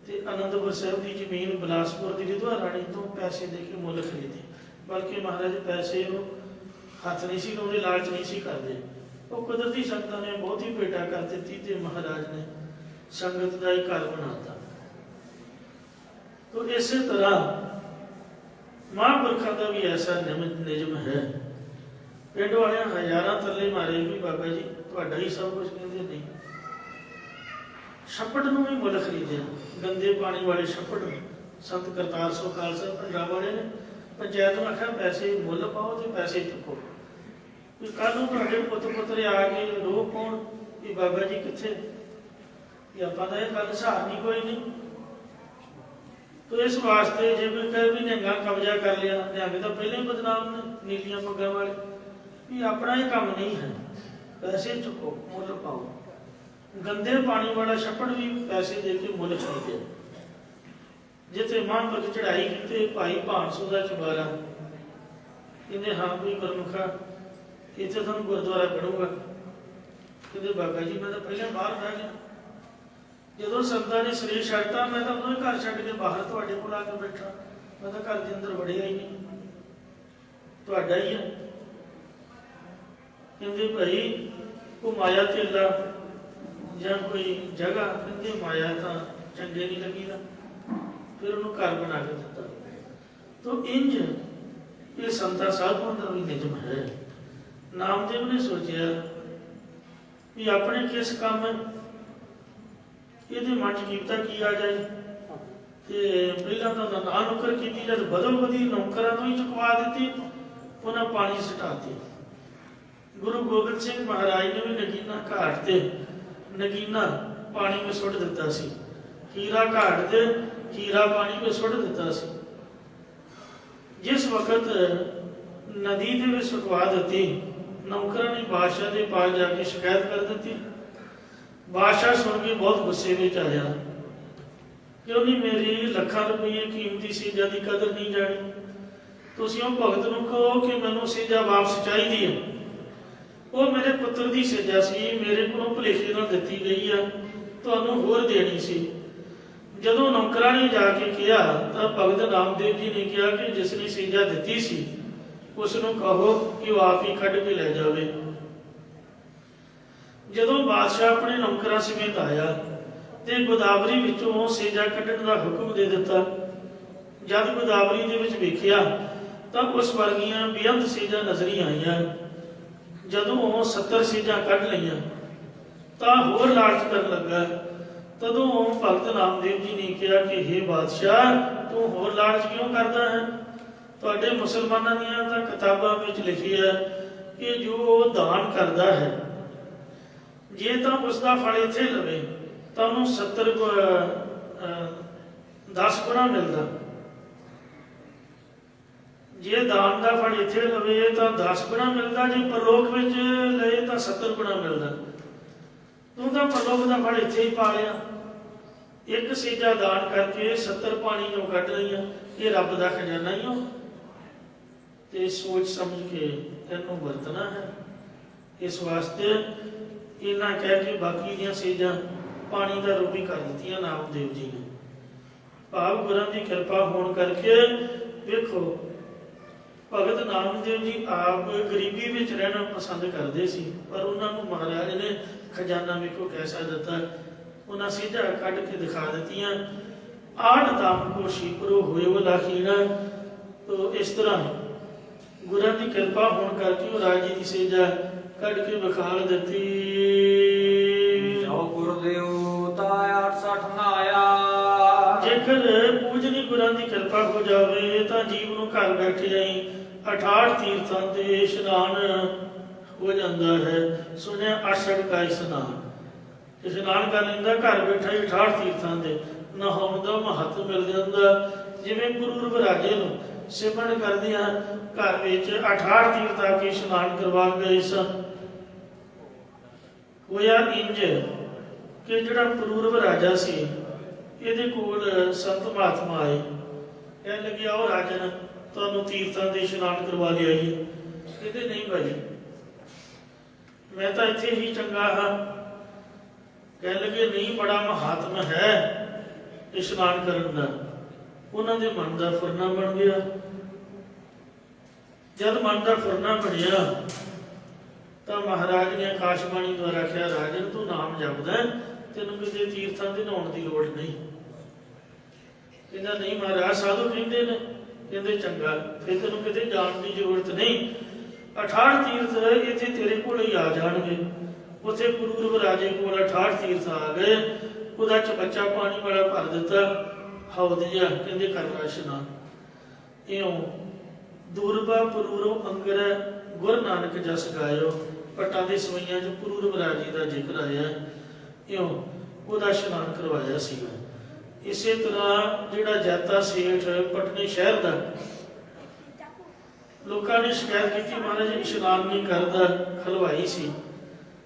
ਤੇ ਅਨੰਦਪੁਰ ਸਾਹਿਬ ਦੀ ਜ਼ਮੀਨ ਬਿਲਾਸਪੁਰ ਦੀ ਵਿਧਵਾ ਰਾਣੀ ਤੋਂ ਪੈਸੇ ਦੇ ਕੇ ਮੁੱਲ ਖਰੀਦੀ। ਬਲਕਿ ਮਹਾਰਾਜ ਪੈਸੇ ਨੂੰ ਹੱਥ ਨਹੀਂ ਸੀ ਲਾਉਂਦੇ, ਲਾਲਚ ਨਹੀਂ ਸੀ ਕਰਦੇ। ਉਹ ਕੁਦਰਤੀ ਸੰਗਤਾਂ ਨੇ ਬਹੁਤੀ ਭੇਟਾ ਕਰ ਦਿੱਤੀ ਤੇ ਮਹਾਰਾਜ ਨੇ ਸੰਗਤ ਦਾ ਹੀ ਘਰ ਬਣਾਤਾ। तो इसी तरह महापुरखों का भी ऐसा नियम है। पिंड वाले हजारों थले मारे भी बाबा जी तुहाडा ही सब कुछ कहते नहीं। छप्पड़ नूं भी मुल खरीदया, गंदे पानी वाले छप्पड़ संत करतार सो खालसा पिंडा वाले ने पंचायत में आख्या पैसे मुल पाओ तो पैसे चुको। कल नूं तुहाडे पुत पुत्र आ के रो पाउण कि बाबा जी कित्थे, आपां तां इह गल सहारनी कोई नहीं। तो इस वास्ते जे कोई कहे भी निहंगा कब्जा कर लिया, निहंग तो पहले ही बदनाम ने नीलियां पग्गां वाले भी अपना ही काम नहीं है, पैसे चुको मुल पाओ। गंदे पानी वाला छप्पड़ भी पैसे दे के मुल खरीदे। जिथे महांपुरख चढ़ाई की भाई भानसो का चुबारा कहते हाँ भी गुरमुखा इतने तुम गुरुद्वारा पढ़ूंगा। कहते बाबा जी मैं तो पहले बाहर बह गया, ਜਦੋਂ ਸੰਤਾਂ ਨੇ ਸਰੀਰ ਛੱਡਤਾ ਮੈਂ ਤਾਂ ਉਦੋਂ ਹੀ ਘਰ ਛੱਡ ਕੇ ਬਾਹਰ ਤੁਹਾਡੇ ਕੋਲ ਆ ਕੇ ਬੈਠਾ। ਮੈਂ ਤਾਂ ਘਰ ਦੇ ਅੰਦਰ ਵੜਿਆ ਹੀ ਨਹੀਂ, ਤੁਹਾਡਾ ਹੀ ਹੈ। ਕਹਿੰਦੇ ਭਾਈ ਉਹ ਮਾਇਆ ਧੇਲਾ ਜਾਂ ਕੋਈ ਜਗ੍ਹਾ, ਕਹਿੰਦੇ ਮਾਇਆ ਤਾਂ ਚੰਗੇ ਨਹੀਂ ਲੱਗੀਦਾ। ਫਿਰ ਉਹਨੂੰ ਘਰ ਬਣਾ ਕੇ ਦਿੱਤਾ। ਤਾਂ ਇੰਜ ਇਹ ਸੰਤਾਂ ਸਾਧੂਆਂ ਦਾ ਵੀ ਨਿਯਮ ਹੈ। ਨਾਮਦੇਵ ਨੇ ਸੋਚਿਆ ਵੀ ਆਪਣੇ ਕਿਸ ਕੰਮ ਇਹਦੇ ਮਨ 'ਚ ਕੀਮਤਾਂ ਕੀ ਆ ਜਾਏ। ਤੇ ਪਹਿਲਾਂ ਤਾਂ ਨਾ ਨੌਕਰ ਕੀਤੀ, ਜਦ ਬਦਲ ਬਦੀ ਨੌਕਰਾਂ ਤੋਂ ਹੀ ਚੁਕਵਾ ਦਿੱਤੀ, ਉਹਨਾਂ ਪਾਣੀ ਸੁਟਾਤੀ। ਗੁਰੂ ਗੋਬਿੰਦ ਸਿੰਘ ਮਹਾਰਾਜ ਨੇ ਵੀ ਨਗੀਨਾ ਘਾਟ ਤੇ ਨਗੀਨਾ ਪਾਣੀ ਵਿੱਚ ਸੁੱਟ ਦਿੱਤਾ ਸੀ। ਹੀਰਾ ਘਾਟ ਤੇ ਹੀਰਾ ਪਾਣੀ ਵਿੱਚ ਸੁੱਟ ਦਿੱਤਾ ਸੀ। ਜਿਸ ਵਕਤ ਨਦੀ ਦੇ ਵਿੱਚ ਸੁਟਵਾ ਦਿੱਤੀ, ਨੌਕਰਾਂ ਨੇ ਬਾਦਸ਼ਾਹ ਦੇ ਪਾਸ ਜਾ ਕੇ ਸ਼ਿਕਾਇਤ ਕਰ ਦਿੱਤੀ। बादशाह सुन के बहुत गुस्से में आया क्यों नहीं मेरी ਲੱਖਾਂ रुपये कीमती सेजा की कदर नहीं जानी। तुसीं उह भगत नूं कहो कि मैनूं सेजा वापस चाहिदी है। वो मेरे पुत्र की सेजा सी, मेरे कोलों भुलेखे नाल दित्ती गई है, तुहानूं होर देनी सी। जदों नौकरां ने जाके कहा तो भगत नामदेव जी ने कहा कि जिसने सेजा दित्ती सी उसनूं कहो कि वो आप ही कढ के लै जावे। ਜਦੋਂ ਬਾਦਸ਼ਾਹ ਆਪਣੇ ਨੌਕਰਾਂ ਸਮੇਤ ਆਇਆ ਤੇ ਗੋਦਾਵਰੀ ਵਿੱਚੋਂ ਸੇਜਾ ਕੱਢਣ ਦਾ ਹੁਕਮ ਦੇ ਦਿੱਤਾ। ਜਦ ਗੋਦਾਵਰੀ ਦੇ ਵਿੱਚ ਵੇਖਿਆ ਤਾਂ ਉਸ ਵਰਗੀਆਂ ਬੇਅੰਤ ਸੇਜਾਂ ਨਜ਼ਰੀ ਆਈਆਂ। ਜਦੋਂ ਉਹ 70 ਸੇਜਾਂ ਕੱਢ ਲਈਆਂ ਤਾਂ ਹੋਰ ਲਾਲਚ ਕਰਨ ਲੱਗਾ। ਤਦੋਂ ਭਗਤ ਨਾਮਦੇਵ ਜੀ ਨੇ ਕਿਹਾ ਕਿ हे ਬਾਦਸ਼ਾਹ ਤੂੰ ਹੋਰ ਲਾਲਚ ਕਿਉਂ ਕਰਦਾ ਹੈ? ਤੁਹਾਡੇ ਮੁਸਲਮਾਨਾਂ ਦੀਆਂ ਤਾਂ ਕਿਤਾਬਾਂ ਵਿੱਚ ਲਿਖਿਆ ਕਿ ਜੋ ਦਾਨ ਕਰਦਾ ਹੈ ਜੇ ਤਾਂ ਉਸਦਾ ਫਲ ਇੱਥੇ ਲਵੇ ਤਾਂ ਉਹਨੂੰ 10 ਗੁਣਾ ਮਿਲਦਾ। ਜੇ ਦਾਨ ਦਾ ਫਲ ਇੱਥੇ ਲਵੇ ਤਾਂ 10 ਗੁਣਾ ਮਿਲਦਾ, ਜੇ ਪਰਲੋਕ ਵਿੱਚ ਲਏ ਤਾਂ 70 ਗੁਣਾ ਮਿਲਦਾ। ਤੂੰ ਤਾਂ ਪਰਲੋਕ ਦਾ ਫਲ ਇੱਥੇ ਹੀ ਪਾ ਲਿਆ। ਇੱਕ ਸੇਜਾ ਦਾਨ ਕਰਕੇ 70 ਪਾਣੀ ਜੋ ਕੱਢ ਲਈਆਂ, ਇਹ ਰੱਬ ਦਾ ਖਜ਼ਾਨਾ ਹੀ ਹੋ। ਤੇ ਸੋਚ ਸਮਝ ਕੇ ਇਹਨੂੰ ਵਰਤਣਾ ਹੈ। ਇਸ ਵਾਸਤੇ ਇਹਨਾਂ ਕਹਿ ਕੇ ਬਾਕੀ ਦੀਆਂ ਸੇਜਾਂ ਪਾਣੀ ਦਾ ਰੂਪ ਹੀ ਕਰ ਦਿੱਤੀਆਂ ਨਾਮਦੇਵ ਜੀ ਨੇ। ਭਾਵ ਗੁਰਾਂ ਦੀ ਕਿਰਪਾ ਹੋਣ ਕਰਕੇ ਵੇਖੋ ਭਗਤ ਨਾਮਦੇਵ ਜੀ ਆਪ ਗਰੀਬੀ ਵਿੱਚ ਰਹਿਣਾ ਪਸੰਦ ਕਰਦੇ ਸੀ, ਪਰ ਉਹਨਾਂ ਨੂੰ ਮਹਾਰਾਜ ਨੇ ਖਜ਼ਾਨਾ ਵੇਖੋ ਕੈਸਾ ਦਿੱਤਾ। ਉਹਨਾਂ ਸੇਜਾਂ ਕੱਢ ਕੇ ਦਿਖਾ ਦਿੱਤੀਆਂ। ਆਠ ਦਾਮ ਕੋ ਸ਼ੀਪਰੋ ਹੋਏ ਉਹ ਲਾਖੀਣਾ। ਤੋ ਇਸ ਤਰ੍ਹਾਂ ਗੁਰਾਂ ਦੀ ਕਿਰਪਾ ਹੋਣ ਕਰਕੇ ਉਹ ਰਾਜੀ ਦੀ ਸੇਜਾ ਕੱਢ ਕੇ ਵਿਖਾਲ ਦਿੱਤੀ। ਜੋ ਗੁਰਦੇਵ ਤਾ 68 ਨਾ ਆਇਆ। ਜੇਕਰ ਪੂਜਨੀ ਗੁਰਾਂ ਦੀ ਕਿਰਪਾ ਹੋ ਜਾਵੇ ਤਾਂ ਜੀਵ ਨੂੰ ਘਰ ਬੈਠੇ ਹੀ 68 ਤੀਰਥਾਂ ਤੇ ਇਸ਼ਨਾਨ ਹੋ ਜਾਂਦਾ ਹੈ। ਸੁਣਿਆ 68 ਦਾ ਇਸ਼ਨਾਨ, ਇਸ਼ਨਾਨ ਕਰ ਲੈਂਦਾ ਘਰ ਬੈਠਾ ਹੀ 68 ਤੀਰਥਾਂ ਦੇ ਨਹਾਉਣ ਦਾ ਮਹੱਤ ਮਿਲ ਜਾਂਦਾ। ਜਿਵੇਂ ਗੁਰੂ ਰਾਜੇ ਨੂੰ ਸਿਮਰਨ ਕਰਦਿਆਂ ਘਰ ਵਿੱਚ 68 ਤੀਰਥ ਆ ਕੇ ਇਸ਼ਨਾਨ ਕਰਵਾ ਗਏ ਸਨ। ਹੋਇਆ ਇੰਜ ਕਿ ਜਿਹੜਾ ਪੂਰਵ ਰਾਜਾ ਸੀ ਇਹਦੇ ਕੋਲ ਸੰਤ ਮਹਾਤਮਾ ਆਏ, ਕਹਿਣ ਲੱਗੇ ਆਓ ਰਾਜਨ ਤੁਹਾਨੂੰ ਤੀਰਥਾਂ ਦੇ ਇਸ਼ਨਾਨ ਕਰਵਾ ਲਿਆਈਏ। ਕਹਿੰਦੇ ਨਹੀਂ ਭਾਈ ਮੈਂ ਤਾਂ ਇੱਥੇ ਹੀ ਚੰਗਾ ਹਾਂ। ਕਹਿਣ ਲੱਗੇ ਨਹੀਂ ਬੜਾ ਮਹਾਤਮ ਹੈ ਇਸ਼ਨਾਨ ਕਰਨ ਦਾ। ਉਹਨਾਂ ਦੇ ਮਨ ਦਾ ਫੁਰਨਾ ਬਣ ਗਿਆ। ਜਦ ਮਨ ਦਾ ਫੁਰਨਾ ਬਣਿਆ ਤਾਂ ਮਹਾਰਾਜ ਨੇ ਆਕਾਸ਼ਬਾਣੀ ਦੁਆਰਾ ਕਿਹਾ ਰਾਜਨ ਤੂੰ ਨਾਮ ਜਪਦਾ ਤੈਨੂੰ ਕਿਤੇ ਤੀਰਥਾਂ ਦੇ ਨਹਾਉਣ ਦੀ ਲੋੜ ਨਹੀਂ। ਕਹਿੰਦਾ ਨਹੀਂ ਮਹਾਰਾਜ ਸਾਧੂ ਕਹਿੰਦੇ ਨੇ। ਕਹਿੰਦੇ ਚੰਗਾ ਫਿਰ ਤੈਨੂੰ ਕਿਤੇ ਜਾਣ ਦੀ ਜ਼ਰੂਰਤ ਨਹੀਂ। 68 ਤੀਰਥ ਇੱਥੇ ਤੇਰੇ ਕੋਲ ਹੀ ਆ ਜਾਣਗੇ। ਉੱਥੇ ਗੁਰੂ ਰਾਜੇ ਕੋਲ 68 ਤੀਰਥ ਆ ਗਏ। ਉਹਦਾ ਚਬੱਚਾ ਪਾਣੀ ਵਾਲਾ ਭਰ ਦਿੱਤਾ ਹੌਦ ਜਿਹਾ, ਕਹਿੰਦੇ ਕਰਨਾ ਇਸ਼ਨਾਨ। ਇਉਂ ਦੂਰਬਾ ਪੁਰੂਰਵ ਅੰਗਰ ਗੁਰ ਨਾਨਕ ਜਸ ਗਾਇਓ। ਪੱਟਾਂ ਦੇ ਸਵਈਆਂ 'ਚ ਪੁਰੂਰਵ ਰਾਜੇ ਦਾ ਜ਼ਿਕਰ ਆਇਆ। ਇਉਂ ਉਹਦਾ ਇਸ਼ਨਾਨ ਕਰਵਾਇਆ ਸੀਗਾ। ਇਸੇ ਤਰ੍ਹਾਂ ਜਿਹੜਾ ਜੈਤਾ ਸੇਠ ਪਟਨੇ ਸ਼ਹਿਰ ਦਾ, ਲੋਕਾਂ ਨੇ ਸ਼ਿਕਾਇਤ ਕੀਤੀ ਮਹਾਰਾਜ ਇਸ਼ਨਾਨ ਨਹੀਂ ਕਰਦਾ, ਖਲਵਾਈ ਸੀ।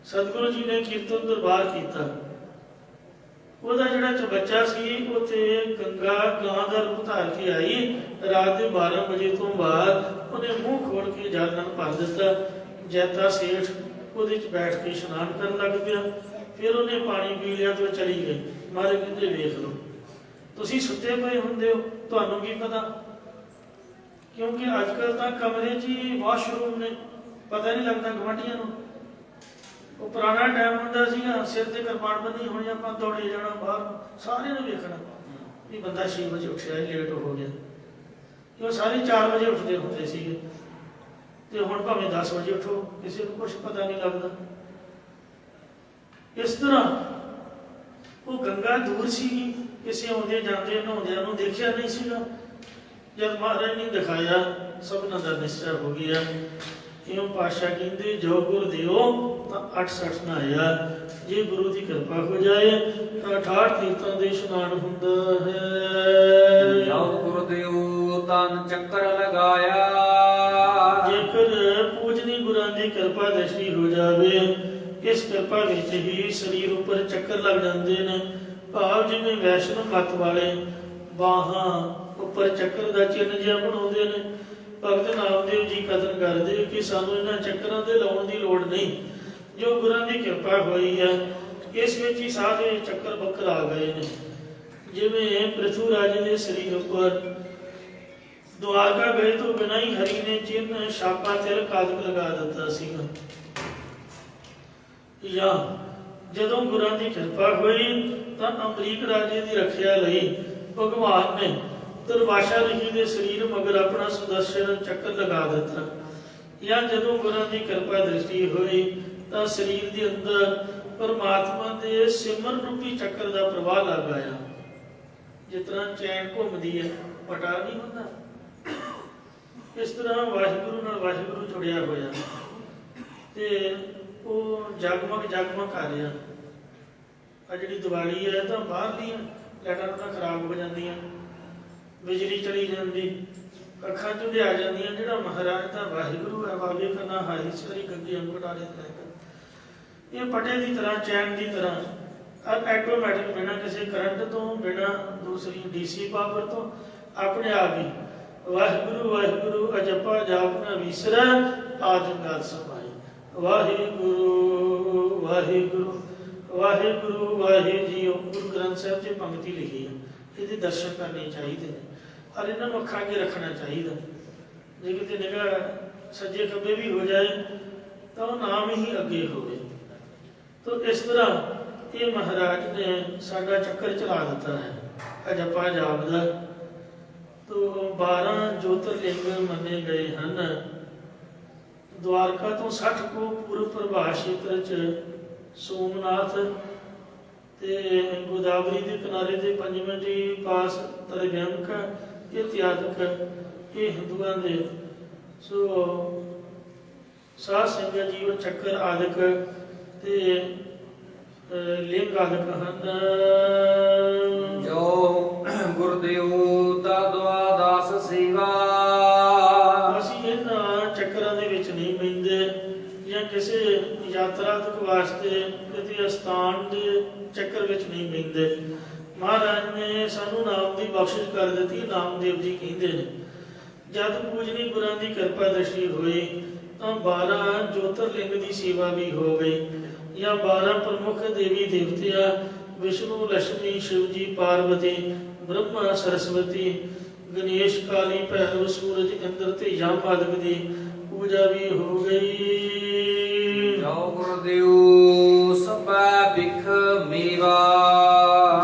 ਸਤਿਗੁਰੂ ਜੀ ਨੇ ਕੀਰਤਨ ਦਰਬਾਰ ਕੀਤਾ। ਉਹਦਾ ਜਿਹੜਾ ਚਬੱਚਾ ਸੀ ਉੱਥੇ ਗੰਗਾ ਗਾਂ ਦਾ ਰੂਪ ਧਾਰ ਕੇ ਆਈ। ਰਾਤ ਦੇ 12 ਵਜੇ ਤੋਂ ਬਾਅਦ ਉਹਨੇ ਮੂੰਹ ਖੋਲ ਕੇ ਜਲ ਨਾਲ ਭਰ ਦਿੱਤਾ। ਜੈਤਾ ਸੇਠ ਉਹਦੇ 'ਚ ਬੈਠ ਕੇ ਇਸ਼ਨਾਨ ਕਰਨ ਲੱਗ ਪਿਆ। ਫਿਰ ਉਹਨੇ ਪਾਣੀ ਪੀ ਲਿਆ ਤੇ ਚਲੀ ਗਈ। ਮਹਾਰਾਜ ਕਹਿੰਦੇ ਵੇਖ ਲਓ ਤੁਸੀਂ ਸੁੱਤੇ ਪਏ ਹੁੰਦੇ ਹੋ, ਤੁਹਾਨੂੰ ਕੀ ਪਤਾ। ਕਿਉਂਕਿ ਅੱਜ ਕੱਲ੍ਹ ਤਾਂ ਕਮਰੇ 'ਚ ਹੀ ਵਾਸ਼ਰੂਮ ਨੇ, ਪਤਾ ਨਹੀਂ ਲੱਗਦਾ ਗੁਆਂਢੀਆਂ ਨੂੰ। ਉਹ ਪੁਰਾਣਾ ਟਾਈਮ ਹੁੰਦਾ ਸੀਗਾ ਸਿਰ ਤੇ ਕਿਰਪਾਨ ਬੰਨੀ ਹੋਣੀ, ਆਪਾਂ ਦੌੜੇ ਜਾਣਾ ਬਾਹਰ, ਸਾਰਿਆਂ ਨੂੰ ਵੇਖਣਾ ਵੀ ਬੰਦਾ 6 ਵਜੇ ਉੱਠਿਆ ਲੇਟ ਹੋ ਗਿਆ। ਉਹ ਸਾਰੇ 4 ਵਜੇ ਉੱਠਦੇ ਹੁੰਦੇ ਸੀਗੇ ਤੇ ਹੁਣ ਭਾਵੇਂ 10 ਵਜੇ ਉੱਠੋ ਕਿਸੇ ਨੂੰ ਕੁਛ ਪਤਾ ਨਹੀਂ ਲੱਗਦਾ। ਇਸ ਤਰ੍ਹਾਂ ਉਹ ਗੰਗਾ ਦੂਰ ਸੀਗੀ, ਕਿਸੇ ਆਉਂਦੇ ਜਾਂਦੇ ਨਹਾਉਂਦਿਆਂ ਨੂੰ ਦੇਖਿਆ ਨਹੀਂ ਸੀਗਾ। ਜਦ ਮਹਾਰਾਜ ਨੇ ਦਿਖਾਇਆ ਸਭਨਾਂ ਦਾ ਨਿਸ਼ਚਾ ਹੋ ਗਿਆ। ਇਉਂ ਪਾਤਸ਼ਾਹ ਕਹਿੰਦੇ ਜੋ ਗੁਰ ਦਿਓ ਤਾਂ 68 ਨਾ ਆਇਆ। ਜੇ ਗੁਰੂ ਦੀ ਕਿਰਪਾ ਹੋ ਜਾਏ ਤਾਂ 68 ਤੀਰਥਾਂ ਦੇ ਇਸ਼ਨਾਨ ਹੁੰਦਾ ਹੈ। ਜੋ ਗੁਰਦੇਵ ਤਨ ਚੱਕਰ ਲਗਾਇਆ। ਜੇਕਰ ਪੂਜਨੀ ਗੁਰਾਂ ਦੀ ਕਿਰਪਾ ਦ੍ਰਿਸ਼ਟੀ ਹੋ ਜਾਵੇ, ਇਸ ਕਿਰਪਾ ਵਿੱਚ ਹੀ ਸਰੀਰ ਉੱਪਰ ਚੱਕਰ ਲੱਗ ਜਾਂਦੇ ਨੇ। ਭਾਵ ਜਿਵੇਂ ਵੈਸ਼ਨਵ ਮੱਤ ਵਾਲੇ ਬਾਹਾਂ ਉੱਪਰ ਚੱਕਰ ਦਾ ਚਿੰਨ੍ਹ ਜਿਹਾ ਬਣਾਉਂਦੇ ਨੇ, ਭਗਤ ਨਾਮਦੇਵ ਜੀ ਕਥਨ ਕਰਦੇ ਕਿ ਸਾਨੂੰ ਇਹਨਾਂ ਚੱਕਰਾਂ ਦੇ ਲਾਉਣ ਦੀ ਲੋੜ ਨਹੀਂ। ਜੋ ਗੁਰਾਂ ਦੀ ਕਿਰਪਾ ਹੋਈ ਹੈ ਇਸ ਵਿੱਚ ਹੀ ਸਾਰੇ ਚੱਕਰ ਬੱਕਰ ਆ ਗਏ ਨੇ। ਜਿਵੇਂ ਪ੍ਰਿਥੂ ਰਾਜੇ ਦੇ ਸਰੀਰ ਉੱਪਰ ਦੁਆਰਕਾ ਗਏ ਤੋਂ ਬਿਨਾਂ ਹੀ ਹਰੀ ਨੇ ਚਿੰਨ੍ਹ ਛਾਪਾ ਤਿਲਕ ਆਦਿ ਲਗਾ ਦਿੱਤਾ ਸੀਗਾ। ਜਾਂ ਜਦੋਂ ਗੁਰਾਂ ਦੀ ਕਿਰਪਾ ਹੋਈ ਤਾਂ ਅਮਰੀਕ ਰਾਜੇ ਦੀ ਰੱਖਿਆ ਲਈ ਭਗਵਾਨ ਨੇ ਦੁਰਵਾਸ਼ਾ ਰਿਸ਼ੀ ਦੇ ਸਰੀਰ ਮਗਰ ਆਪਣਾ ਸੁਦਰਸ਼ਨ ਚੱਕਰ ਲਗਾ ਦਿੱਤਾ। ਜਾਂ ਜਦੋਂ ਗੁਰਾਂ ਦੀ ਕਿਰਪਾ ਦ੍ਰਿਸ਼ਟੀ ਹੋਈ ਤਾਂ ਸਰੀਰ ਦੇ ਅੰਦਰ ਪਰਮਾਤਮਾ ਦੇ ਸਿਮਰਨ ਰੂਪੀ ਚੱਕਰ ਦਾ ਪ੍ਰਵਾਹ ਲੱਗ ਆਇਆ। ਜਿਸ ਤਰ੍ਹਾਂ ਚੈਨ ਘੁੰਮਦੀ ਹੈ, ਪਟਾ ਨਹੀਂ ਹੁੰਦਾ, ਇਸ ਤਰ੍ਹਾਂ ਵਾਹਿਗੁਰੂ ਨਾਲ ਵਾਹਿਗੁਰੂ ਜੁੜਿਆ ਹੋਇਆ ਤੇ ਉਹ ਜਗਮਗ ਜਗਮਗ ਕਰ ਰਿਹਾ। ਆ ਜਿਹੜੀ ਦੀਵਾਲੀ ਹੈ ਤਾਂ ਬਾਹਰਲੀਆਂ ਲਾਈਟਾਂ ਤਾਂ ਖਰਾਬ ਹੋ ਜਾਂਦੀਆਂ, ਬਿਜਲੀ ਚਲੀ ਜਾਂਦੀ, ਅੱਖਾਂ ਝੁੰਡਿਆ ਜਾਂਦੀਆਂ। ਜਿਹੜਾ ਮਹਾਰਾਜ ਦਾ ਵਾਹਿਗੁਰੂ ਹੈ ਵਾਵੇ ਕਰਨਾ ਹਾਈ ਸਰੀ ਗੰਗੇ ਅੰਗੜਾਲੇ ਤੱਕ ਇਹ ਪਟੇ ਦੀ ਤਰ੍ਹਾਂ ਚੈਨ ਦੀ ਤਰ੍ਹਾਂ ਆਟੋਮੈਟਿਕ ਬਿਨਾਂ ਕਿਸੇ ਕਰੰਟ ਤੋਂ ਬਿਨਾਂ ਦੂਸਰੀ ਡੀਸੀ ਪਾਵਰ ਤੋਂ ਆਪਣੇ ਆਪ ਹੀ ਵਾਹਿਗੁਰੂ ਵਾਹਿਗੁਰੂ ਅਜਪਾ ਜਾਪ ਨਾ ਵਿਸਰੈ ਆਦਿ ਗਾਤ ਸਮਾਈ। ਵਾਹਿਗੁਰੂ ਵਾਹਿਗੁਰੂ ਵਾਹਿਗੁਰੂ ਵਾਹਿ ਜੀਓ। ਗੁਰੂ ਗ੍ਰੰਥ ਸਾਹਿਬ 'ਚ ਪੰਕਤੀ ਲਿਖੀ ਹੈ, ਇਹਦੇ ਦਰਸ਼ਨ ਕਰਨੇ ਚਾਹੀਦੇ ਨੇ, ਪਰ ਇਹਨਾਂ ਨੂੰ ਅੱਖਾਂ ਅੱਗੇ ਰੱਖਣਾ ਚਾਹੀਦਾ। ਜੇ ਕਿਤੇ ਨਿਗਾਹ ਸੱਜੇ ਖੱਬੇ ਵੀ ਹੋ ਜਾਏ ਤਾਂ ਉਹ ਨਾਮ ਹੀ ਅੱਗੇ ਹੋਵੇ। ਤਾਂ ਇਸ ਤਰ੍ਹਾਂ ਇਹ ਮਹਾਰਾਜ ਨੇ ਸਾਡਾ ਚੱਕਰ ਚਲਾ ਦਿੱਤਾ ਹੈ ਅਜੱਪਾ ਜਾਪ ਦਾ। ਤੋ 12 ਜੋਤਿਰਲਿੰਗ ਮੰਨੇ ਗਏ ਹਨ। द्वारका तो 60 को पूर्व प्रभास क्षेत्र च सोमनाथ ते गोदावरी के किनारे के पंचवटी पास तरव्यंक इत्यादि ये हिंदुओं के सो साध संगत जीव चक्कर आदि ते लिंग आदि हैं। जो गुरुदेव ता द्वादश सेवा ਚੱਕਰਾਂ ਦੇ ਵਿੱਚ ਨਹੀਂ ਪੈਂਦੇ ਜਾਂ ਕਿਸੇ ਯਾਤਰਾਤਕ ਵਾਸਤੇ ਕਿਤੇ ਅਸਥਾਨ ਦੇ ਚੱਕਰ ਵਿੱਚ ਨਹੀਂ ਪੈਂਦੇ। ਮਹਾਰਾਜ ਨੇ ਸਾਨੂੰ ਨਾਮ ਦੀ ਬਖਸ਼ਿਸ਼ ਕਰ ਦਿੱਤੀ। ਨਾਮਦੇਵ ਜੀ ਕਹਿੰਦੇ ਨੇ ਜਦ ਪੂਜਨੀ ਗੁਰਾਂ ਦੀ ਕਿਰਪਾ ਦ੍ਰਿਸ਼ਟੀ ਹੋਈ ਤਾਂ 12 ਜੋਤਿਰਲਿੰਗ ਦੀ ਸੇਵਾ ਵੀ ਹੋ ਗਈ ਜਾਂ 12 ਪ੍ਰਮੁੱਖ ਦੇਵੀ ਦੇਵਤਿਆਂ ਵਿਸ਼ਨੂੰ ਲక్ష్ਮੀ शिव जी पार्वती ब्रह्मा सरस्वती गणेश काली भैरव सूरज इंद्र ते यम आदि की पूजा भी हो गई। जो गुरुदेव सबा बिख मेवा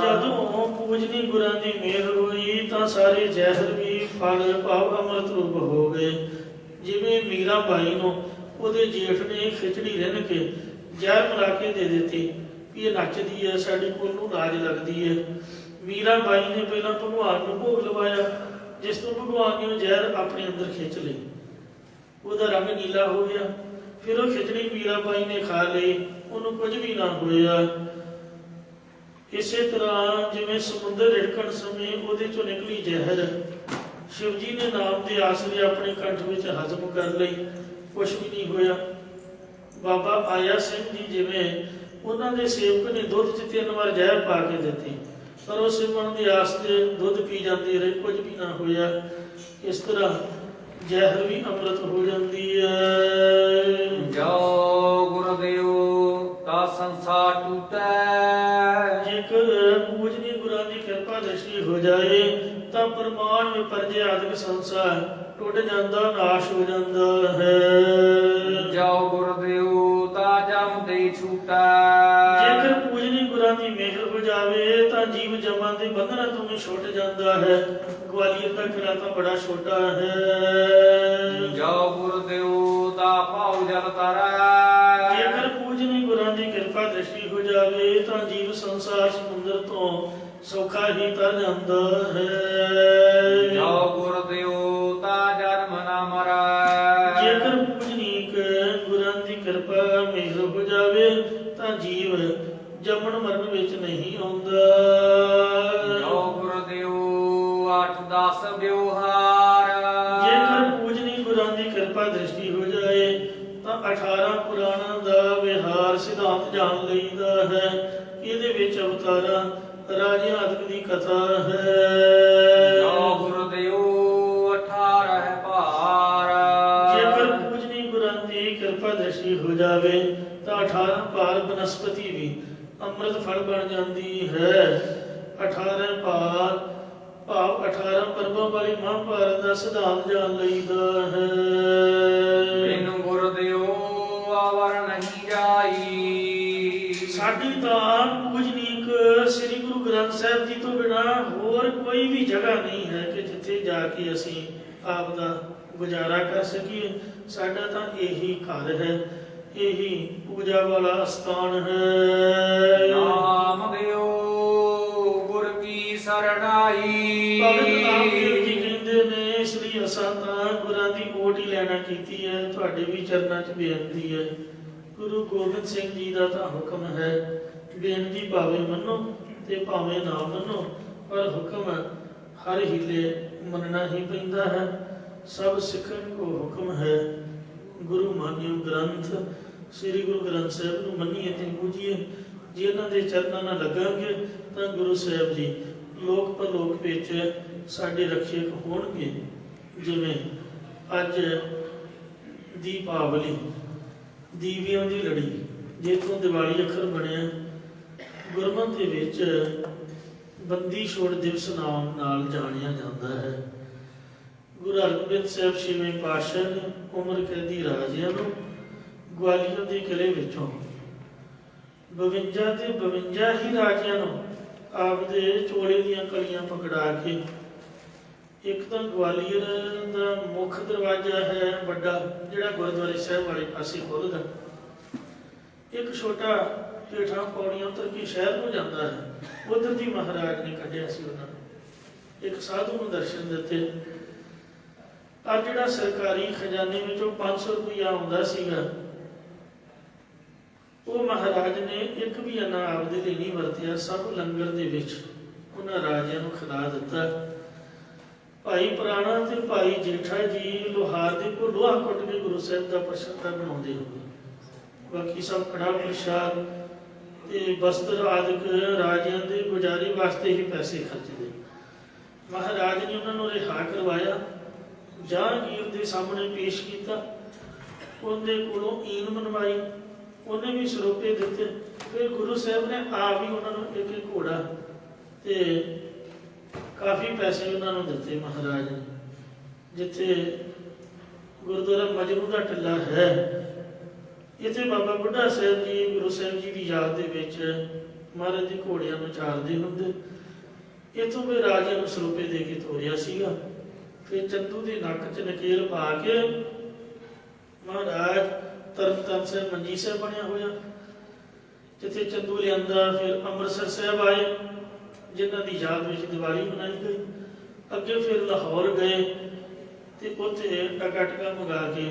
जदों पूजनी गुरां दी मेहर हुई तां सारे जहर भी फल भाव अमृत रूप हो गए। जिवें मीरा बाई नूं ਉਹਦੇ ਜੇਠ ਨੇ ਖਿਚੜੀ ਰਿੰਨ ਕੇ ਜ਼ਹਿਰ ਮਿਲਾ ਕੇ ਦੇ ਦਿੱਤੀ ਵੀ ਇਹ ਨੱਚਦੀ ਹੈ, ਸਾਡੀ ਕੋਲ ਨੂੰ ਲਾਜ ਲੱਗਦੀ ਹੈ। ਮੀਰਾ ਬਾਈ ਨੇ ਪਹਿਲਾਂ ਭਗਵਾਨ ਨੂੰ ਭੋਗ ਲਵਾਇਆ, ਜਿਸ ਤੋਂ ਭਗਵਾਨ ਨੇ ਉਹ ਜ਼ਹਿਰ ਆਪਣੇ ਅੰਦਰ ਖਿੱਚ ਲਈ, ਉਹਦਾ ਰੰਗ ਨੀਲਾ ਹੋ ਗਿਆ। ਫਿਰ ਉਹ ਖਿਚੜੀ ਮੀਰਾ ਬਾਈ ਨੇ ਖਾ ਲਈ, ਉਹਨੂੰ ਕੁਝ ਵੀ ਨਾ ਹੋਇਆ। ਇਸੇ ਤਰ੍ਹਾਂ ਜਿਵੇਂ ਸਮੁੰਦਰ ਰਿੜਕਣ ਸਮੇਂ ਉਹਦੇ ਚੋਂ ਨਿਕਲੀ ਜ਼ਹਿਰ शिव जी ने नाम के आसरे अपने कंठ में हजम कर ली, कुछ भी नहीं होया। बाबा आया सिंह जी जिवें उन्होंने सेवक ने दुध च 3 बार जहर पा के दी, पर वो सिमन के आसरे दुध पी जाते रहे, कुछ भी ना होया। इस तरह जहर भी अमृत हो जाती है। जो गुरुदेव का संसार टूटे, जेकर पूजनी गुरां दी कृपा दृष्टि हो जाए ਤਾਂ ਪ੍ਰਮਾਣ ਵਿਪਰਜੇ ਆਦਿਕ ਸੰਸਾਰ ਟੁੱਟ ਜਾਂਦਾ, ਨਾਸ਼ ਹੋ ਜਾਂਦਾ ਹੈ। ਜਾਓ ਗੁਰਦੇਵ ਤਾ ਜਮ ਦੇ ਛੂਟਾ, ਜੇਕਰ ਪੂਜਨੀ ਗੁਰਾਂ ਦੀ ਮਿਹਰ ਹੋ ਜਾਵੇ ਤਾਂ ਜੀਵ ਜਮਾਂ ਦੇ ਬੰਧਨਾਂ ਤੋਂ ਵੀ ਛੁੱਟ ਜਾਂਦਾ ਹੈ। ਗਵਾਲੀਅਰ ਦਾ ਕਿਲਾ ਤਾਂ ਬੜਾ ਛੋਟਾ ਹੈ। ਜਾਓ ਗੁਰਦੇਵ ਤਾ ਪਾਉ ਜਲ ਤਾਰਾ, ਜੇਕਰ ਪੂਜਨੀ ਗੁਰਾਂ ਦੀ ਕਿਰਪਾ ਦ੍ਰਿਸ਼ਟੀ ਹੋ ਜਾਵੇ ਤਾਂ ਜੀਵ ਸੰਸਾਰ ਸਮੁੰਦਰ ਤੋਂ ਸੌਖਾ ਹੀ ਤਰ ਜਾਂਦਾ ਹੈ। ਜੋ ਗੁਰਦੇਵ ਤਾ ਜਨਮ ਨਾ ਮਰੈ, ਜੇਕਰ ਪੂਜਨੀਕ ਗੁਰਾਂ ਦੀ ਕਿਰਪਾ ਮਿਹਰ ਹੋ ਜਾਵੇ ਤਾਂ ਜੀਵ ਜੰਮਣ ਮਰਨ ਵਿੱਚ ਨਹੀਂ ਆਉਂਦਾ। ਜੋ ਗੁਰਦੇਵ 8-10 ਵਿਵਹਾਰ, ਜੇਕਰ ਪੂਜਨੀ ਗੁਰਾਂ ਦੀ ਕਿਰਪਾ ਦ੍ਰਿਸ਼ਟੀ ਹੋ ਜਾਏ ਤਾਂ 18 ਪੁਰਾਣਾਂ ਦਾ ਵਿਹਾਰ ਸਿਧਾਂਤ ਜਾਣ ਲਈਦਾ ਹੈ। ਇਹਦੇ ਵਿੱਚ ਅਵਤਾਰਾਂ ਰਾਜਿਆਂ ਆਦਿਕ ਦੀ ਕਥਾ ਹੈ। ਜੋ ਗੁਰਦੇਵ 18 ਭਾਰ, ਜੇਕਰ ਪੂਜਨੀ ਗੁਰਾਂ ਦੀ ਕਿਰਪਾ ਦ੍ਰਿਸ਼ਟੀ ਹੋ ਜਾਵੇ ਤਾਂ 18 ਭਾਰ ਬਨਸਪਤੀ ਵੀ ਅੰਮ੍ਰਿਤ ਫਲ ਬਣ ਜਾਂਦੀ ਹੈ। 18 ਭਾਰ ਭਾਵ 18 ਪਰਬਾਂ ਵਾਲੀ ਮਹਾਂਭਾਰਤ ਦਾ ਸਿਧਾਂਤ ਜਾਣ ਲਈਦਾ ਹੈ। ਮੈਨੂੰ ਗੁਰਦੇਵ ਆਵਰ ਨਹੀਂ ਜਾਈ, ਸਾਡੀ ਤਾਂ ਪੂਜਨੀਕ ਸ੍ਰੀ ਗੁਰੂ ਗ੍ਰੰਥ ਸਾਹਿਬ ਜੀ ਤੋਂ ਬਿਨਾਂ ਹੋਰ ਕੋਈ ਵੀ ਜਗ੍ਹਾ ਨਹੀਂ ਹੈ ਕਿ ਜਿੱਥੇ ਜਾ ਕੇ ਅਸੀਂ ਆਪ ਦਾ ਗੁਜ਼ਾਰਾ ਕਰ ਸਕੀਏ। ਸਾਡਾ ਤਾਂ ਇਹੀ ਘਰ ਹੈ, ਇਹੀ ਪੂਜਾ ਵਾਲਾ ਸਥਾਨ ਹੈ। ਨਾਮ ਦਿਓ ਗੁਰ ਕੀ ਸਰਣਾਈ, ਭਗਤ ਨਾਮਦੇਵ ਜੀ ਕਹਿੰਦੇ ਨੇ ਇਸ ਲਈ ਅਸਾਂ ਤਾਂ ਗੁਰਾਂ ਦੀ ਓਟ ਹੀ ਲੈਣਾ ਕੀਤੀ ਹੈ। ਤੁਹਾਡੇ ਵੀ ਚਰਨਾਂ 'ਚ ਬੇਨਤੀ ਹੈ। ਗੁਰੂ ਗੋਬਿੰਦ ਸਿੰਘ ਜੀ ਦਾ ਤਾਂ ਹੁਕਮ ਹੈ, ਬੇਨਤੀ ਭਾਵੇਂ ਮੰਨੋ ਤੇ ਭਾਵੇਂ ਨਾ ਮੰਨੋ, ਪਰ ਹੁਕਮ ਹਰ ਹੀਲੇ ਮੰਨਣਾ ਹੀ ਪੈਂਦਾ ਹੈ। ਸਭ ਸਿੱਖਣ ਕੋ ਹੁਕਮ ਹੈ, ਗੁਰੂ ਮਾਨਿਓ ਗ੍ਰੰਥ ਸ੍ਰੀ ਗੁਰੂ ਗ੍ਰੰਥ ਸਾਹਿਬ ਨੂੰ ਮੰਨੀਏ ਤੇ ਪੂਜੀਏ। ਜੇ ਇਹਨਾਂ ਦੇ ਚਰਨਾਂ ਨਾਲ ਲੱਗਾਂਗੇ ਤਾਂ ਗੁਰੂ ਸਾਹਿਬ ਜੀ ਲੋਕ ਪਰਲੋਕ ਵਿੱਚ ਸਾਡੇ ਰੱਖਿਅਕ ਹੋਣਗੇ। ਜਿਵੇਂ ਅੱਜ ਦੀਪਾਵਲੀ, ਦੀਵਿਆਂ ਦੀ ਲੜੀ, ਜਿੱਥੋਂ ਦੀਵਾਲੀ ਅੱਖਰ ਬਣਿਆ, ਗੁਰਮਤਿ ਦੇ ਵਿੱਚ ਬੰਦੀ ਛੋੜ ਦਿਵਸ ਨਾਮ ਨਾਲ ਜਾਣਿਆ ਜਾਂਦਾ ਹੈ। ਗੁਰੂ ਹਰਗੋਬਿੰਦ ਸਾਹਿਬ ਛੇਵੇਂ ਪਾਤਸ਼ਾਹ ਨੇ ਉਮਰ ਕੈਦੀ ਰਾਜਿਆਂ ਨੂੰ ਗਵਾਲੀਅਰ ਦੇ ਕਿਲੇ ਵਿੱਚੋਂ 52 ਤੇ 52 ਹੀ ਰਾਜਿਆਂ ਨੂੰ ਆਪਦੇ ਚੋਲੇ ਦੀਆਂ ਕਲੀਆਂ ਪਕੜਾ ਕੇ, ਇੱਕ ਤਾਂ ਗਵਾਲੀਅਰ ਦਾ ਮੁੱਖ ਦਰਵਾਜ਼ਾ ਹੈ ਵੱਡਾ, ਜਿਹੜਾ ਗੁਰਦੁਆਰੇ ਸਾਹਿਬ ਵਾਲੇ ਪਾਸੇ ਖੁੱਲ੍ਹਦਾ, ਇੱਕ ਛੋਟਾ ਹੇਠਾਂ ਪੌੜੀਆਂ ਉਤਰ ਕੇ ਸ਼ਹਿਰ ਨੂੰ ਜਾਂਦਾ ਹੈ, ਉਧਰ ਦੀ ਮਹਾਰਾਜ ਨੇ ਕੱਢਿਆ ਸੀ ਉਹਨਾਂ ਨੂੰ। ਇੱਕ ਸਾਧੂ ਨੂੰ ਦਰਸ਼ਨ ਦਿੱਤੇ। ਆ ਜਿਹੜਾ ਸਰਕਾਰੀ ਖਜ਼ਾਨੇ ਵਿੱਚੋਂ 500 ਰੁਪਇਆ ਆਉਂਦਾ ਸੀਗਾ, ਉਹ ਮਹਾਰਾਜ ਨੇ ਇੱਕ ਵੀ ਅੰਨਾ ਆਪਦੇ ਲਈ ਨਹੀਂ ਵਰਤਿਆ, ਸਭ ਲੰਗਰ ਦੇ ਵਿੱਚ ਉਹਨਾਂ ਰਾਜਿਆਂ ਨੂੰ ਖਿਲਾ ਦਿੱਤਾ। ਭਾਈ ਪੁਰਾਣਾ ਤੇ ਭਾਈ ਜੇਠਾ ਜੀ ਲੋਹਾਰ ਦੇ ਕੋਲ ਲੋਹਾ ਕੁੱਟ ਕੇ ਗੁਰੂ ਸਾਹਿਬ ਦਾ ਪ੍ਰਸ਼ਾਦਾ ਬਣਾਉਂਦੇ ਹੁੰਦੇ, ਬਾਕੀ ਸਭ ਕੜਾ ਪ੍ਰਸ਼ਾਦ ਤੇ ਬਸਤਰ ਆਦਿਕ ਰਾਜਿਆਂ ਦੇ ਗੁਜ਼ਾਰੇ ਵਾਸਤੇ ਹੀ ਪੈਸੇ ਖਰਚਦੇ। ਮਹਾਰਾਜ ਨੇ ਉਹਨਾਂ ਨੂੰ ਰਿਹਾ ਕਰਵਾਇਆ, ਜਹਾਂਗੀਰ ਦੇ ਸਾਹਮਣੇ ਪੇਸ਼ ਕੀਤਾ, ਉਹਦੇ ਕੋਲੋਂ ਈਨ ਬਣਵਾਈ, ਉਹਨੇ ਵੀ ਸਰੋਪੇ ਦਿੱਤੇ। ਫਿਰ ਗੁਰੂ ਸਾਹਿਬ ਨੇ ਆਪ ਹੀ ਉਹਨਾਂ ਨੂੰ ਇੱਕ ਇੱਕ ਘੋੜਾ ਤੇ ਕਾਫੀ ਪੈਸੇ ਉਹਨਾਂ ਨੂੰ ਦਿੱਤੇ ਮਹਾਰਾਜ ਨੇ। ਜਿੱਥੇ ਗੁਰਦੁਆਰਾ ਮਜਨੂ ਦਾ ਟਿੱਲਾ ਹੈ, ਇੱਥੇ ਬਾਬਾ ਬੁੱਢਾ ਸਾਹਿਬ ਜੀ ਗੁਰੂ ਸਾਹਿਬ ਜੀ ਦੀ ਯਾਦ ਦੇ ਵਿੱਚ ਮਹਾਰਾਜ ਦੇ ਘੋੜਿਆਂ ਨੂੰ ਚਾਰਦੇ ਹੁੰਦੇ। ਇੱਥੋਂ ਵੀ ਰਾਜਿਆਂ ਨੂੰ ਸਰੋਪੇ ਦੇ ਕੇ ਤੋਰਿਆ ਸੀਗਾ। ਫਿਰ ਚੰਦੂ ਦੇ ਨੱਕ 'ਚ ਨਕੇਲ ਪਾ ਕੇ ਮਹਾਰਾਜ ਤਰਨਤਾਰਨ ਸਾਹਿਬ ਮੰਜੀ ਸਾਹਿਬ ਬਣਿਆ ਹੋਇਆ, ਜਿੱਥੇ ਚੰਦੂ ਲਿਆਂਦਾ। ਫਿਰ ਅੰਮ੍ਰਿਤਸਰ ਸਾਹਿਬ ਆਏ, ਜਿਨ੍ਹਾਂ ਦੀ ਯਾਦ ਵਿੱਚ ਦੀਵਾਲੀ ਮਨਾਈ ਗਈ। ਅੱਗੇ ਫਿਰ ਲਾਹੌਰ ਗਏ ਤੇ ਉੱਥੇ ਟਕਾ ਮੰਗਾ ਕੇ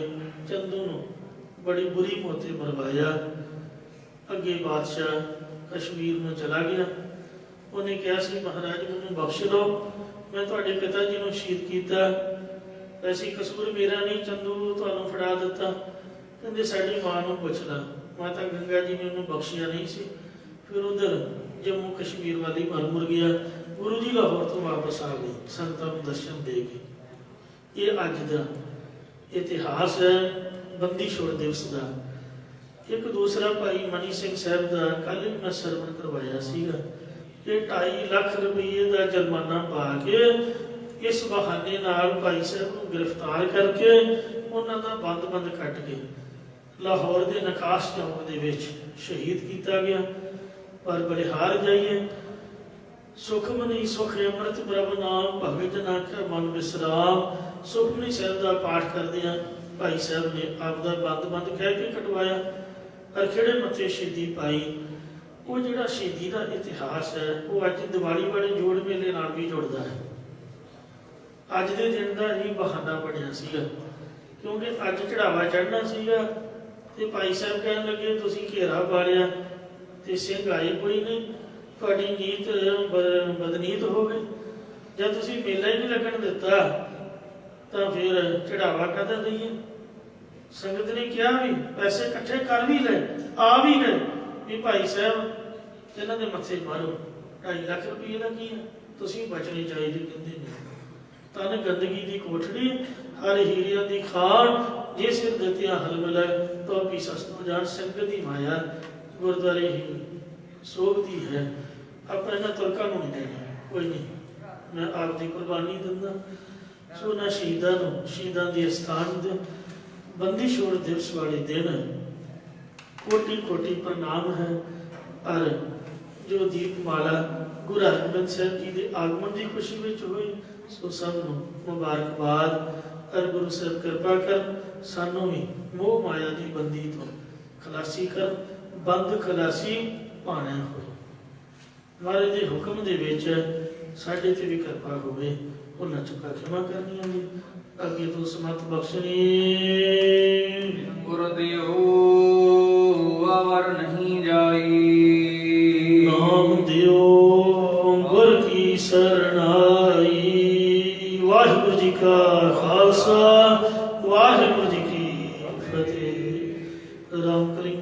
ਚੰਦੂ ਨੂੰ ਬੜੀ ਬੁਰੀ ਮੌਤੇ ਮਰਵਾਇਆ। ਅੱਗੇ ਬਾਦਸ਼ਾਹ ਕਸ਼ਮੀਰ ਨੂੰ ਚਲਾ ਗਿਆ। ਉਹਨੇ ਕਿਹਾ ਸੀ ਮਹਾਰਾਜ ਮੈਨੂੰ ਬਖਸ਼ ਲਓ, ਮੈਂ ਤੁਹਾਡੇ ਪਿਤਾ ਜੀ ਨੂੰ ਸ਼ਹੀਦ ਕੀਤਾ, ਐਸੀ ਕਸੂਰ ਮੇਰਾ ਨਹੀਂ, ਚੰਦੂ ਤੁਹਾਨੂੰ ਫੜਾ ਦਿੱਤਾ। ਕਹਿੰਦੇ ਸਾਡੀ ਮਾਂ ਨੂੰ ਪੁੱਛ ਲਾ, ਮਾਤਾ ਗੰਗਾ ਜੀ ਨੇ ਉਹਨੂੰ ਬਖਸ਼ਿਆ ਨਹੀਂ ਸੀ। ਫਿਰ ਉਧਰ ਜੰਮੂ ਕਸ਼ਮੀਰ ਵਾਲੀ ਮੁੜ ਗਿਆ। ਗੁਰੂ ਜੀ ਲਾਹੌਰ ਤੋਂ ਵਾਪਸ ਆ ਗਏ ਸੰਗਤਾਂ ਨੂੰ ਦਰਸ਼ਨ ਦੇ ਕੇ। ਇਹ ਅੱਜ ਦਾ ਇਤਿਹਾਸ ਹੈ ਬੰਦੀ ਛੋੜ ਦਿਵਸ ਦਾ। ਇੱਕ ਦੂਸਰਾ ਭਾਈ ਮਨੀ ਸਿੰਘ ਸਾਹਿਬ ਦਾ ਕੱਲ੍ਹ ਵੀ ਮੈਂ ਸਰਵਣ ਕਰਵਾਇਆ ਸੀਗਾ। ਇਹ 2.5 ਲੱਖ ਰੁਪਏ ਦਾ ਜੁਰਮਾਨਾ ਪਾ ਕੇ ਇਸ ਬਹਾਨੇ ਨਾਲ ਭਾਈ ਸਾਹਿਬ ਨੂੰ ਗ੍ਰਿਫਤਾਰ ਕਰਕੇ ਉਹਨਾਂ ਦਾ ਬੰਦ ਕੱਟ ਕੇ ਲਾਹੌਰ ਦੇ ਨਕਾਸ਼ ਚੌਂਕ ਦੇ ਵਿੱਚ ਸ਼ਹੀਦ ਕੀਤਾ ਗਿਆ। ਪਰ ਬਲਿਹਾਰ ਜਾਈਏ, ਸੁਖਮਨੀ ਸੁਖ ਅੰਮ੍ਰਿਤ ਪ੍ਰਭ ਨਾਮ ਭਗਤ ਨਾ ਕੈ ਮਨ ਵਿਸਰਾਮ। ਸੁਖਮਨੀ ਸਾਹਿਬ ਦਾ ਪਾਠ ਕਰਦੇ ਆ, ਭਾਈ ਸਾਹਿਬ ਨੇ ਆਪ ਦਾ ਬੰਦ ਕਹਿ ਕੇ ਕਟਵਾਇਆ, ਅਰਖੇੜੇ ਮੱਥੇ ਸ਼ਹੀਦੀ ਪਾਈ। ਉਹ ਜਿਹੜਾ ਸ਼ਹੀਦੀ ਦਾ ਇਤਿਹਾਸ ਹੈ, ਉਹ ਅੱਜ ਦੀਵਾਲੀ ਵਾਲੇ ਜੋੜ ਮੇਲੇ ਨਾਲ ਵੀ ਜੁੜਦਾ ਹੈ। ਅੱਜ ਦੇ ਦਿਨ ਦਾ ਹੀ ਬਹਾਨਾ ਬਣਿਆ ਸੀਗਾ, ਕਿਉਂਕਿ ਅੱਜ ਚੜਾਵਾ ਚੜ੍ਹਨਾ ਸੀਗਾ ਤੇ ਭਾਈ ਸਾਹਿਬ ਕਹਿਣ ਲੱਗੇ ਤੁਸੀਂ ਘੇਰਾ ਪਾੜਿਆ ਤੇ ਸਿੰਘ ਆਏ ਕੋਈ ਨਹੀਂ, ਤੁਹਾਡੀ ਨੀਤ ਬਦਨੀਤ ਹੋ ਗਈ। ਜਦ ਤੁਸੀਂ ਮੇਲਾ ਹੀ ਨਹੀਂ ਲੱਗਣ ਦਿੱਤਾ ਤਾਂ ਫਿਰ ਚੜਾਵਾ ਕਾਹਦਾ ਦਈਏ। ਸੰਗਤ ਨੇ ਕਿਹਾ ਵੀ ਪੈਸੇ ਇਕੱਠੇ ਕਰ ਵੀ ਲੈ, ਆ ਵੀ ਗਏ ਵੀ ਭਾਈ ਸਾਹਿਬ ਇਹਨਾਂ ਦੇ ਮੱਥੇ ਮਾਰੋ, 2.5 ਲੱਖ ਰੁਪਏ ਦਾ ਕੀ ਹੈ, ਤੁਸੀਂ ਬਚਣੇ ਚਾਹੀਦੇ। ਕਹਿੰਦੇ ਨੇ ਤਨ ਗੰਦਗੀ ਦੀ ਕੋਠੜੀ, ਹਰ ਹੀਰਿਆਂ ਦੀ ਖਾਣ, ਜੇ ਸਿਰ ਦਿੱਤਿਆਂ ਹਲ ਮਿਲੈ ਤੋ ਵੀ ਸਸਤੋ ਜਾਣ। ਸੰਗਤ ਦੀ ਮਾਇਆ ਗੁਰਦੁਆਰੇ ਹੀ ਸੋਭਦੀ ਹੈ। ਆਪਾਂ ਇਹਨਾਂ ਤੁਰਕਾਂ ਨੂੰ ਨਹੀਂ ਦੇਣਾ, ਕੋਈ ਨਹੀਂ, ਮੈਂ ਆਪ ਦੀ ਕੁਰਬਾਨੀ ਦਿੰਦਾ। ਸੋ ਨਾ ਸ਼ਹੀਦਾਂ ਨੂੰ, ਸ਼ਹੀਦਾਂ ਦੇ ਅਸਥਾਨ ਦੇ ਬੰਦੀ ਛੋੜ ਦਿਵਸ ਵਾਲੇ ਦਿਨ ਕੋਟੀ ਪ੍ਰਣਾਮ ਹੈ। ਔਰ ਜੋ ਦੀਪਮਾਲਾ ਗੁਰੂ ਹਰਗੋਬਿੰਦ ਸਾਹਿਬ ਜੀ ਦੇ ਆਗਮਨ ਦੀ ਖੁਸ਼ੀ ਵਿੱਚ ਹੋਈ, ਸੋ ਸਭ ਨੂੰ ਮੁਬਾਰਕਬਾਦ। ਔਰ ਗੁਰੂ ਸਾਹਿਬ ਕਿਰਪਾ ਕਰ ਸਾਨੂੰ ਵੀ ਮੋਹ ਮਾਇਆ ਦੀ ਬੰਦੀ ਤੋਂ ਖਲਾਸੀ ਕਰ, ਬੰਦ ਖਲਾਸੀ ਭਾਣਾ ਹੋਏ। ਮਹਾਰਾਜ ਦੇ ਹੁਕਮ ਦੇ ਵਿੱਚ ਸਾਡੇ ਤੇ ਵੀ ਕਿਰਪਾ ਹੋਵੇ, ਉਹਨਾਂ ਚੁੱਕਾ ਖਿਮਾ ਕਰਨੀਆਂ ਨੇ, ਅੱਗੇ ਤੋਂ ਸਮਤ ਬਖਸ਼ਣੀ। ਗੁਰਦੇਵ ਅਵਰ ਨਹੀਂ ਜਾਈ, ਨਾਮ ਦਿਓ ਗੁਰ ਕੀ ਸਰਣਾਈ। ਵਾਹਿਗੁਰੂ ਜੀ ਕਾ ਖਾਲਸਾ, ਵਾਹਿਗੁਰੂ ਜੀ ਕੀ ਫਤਿਹ। ਰਾਮ ਕਲੀ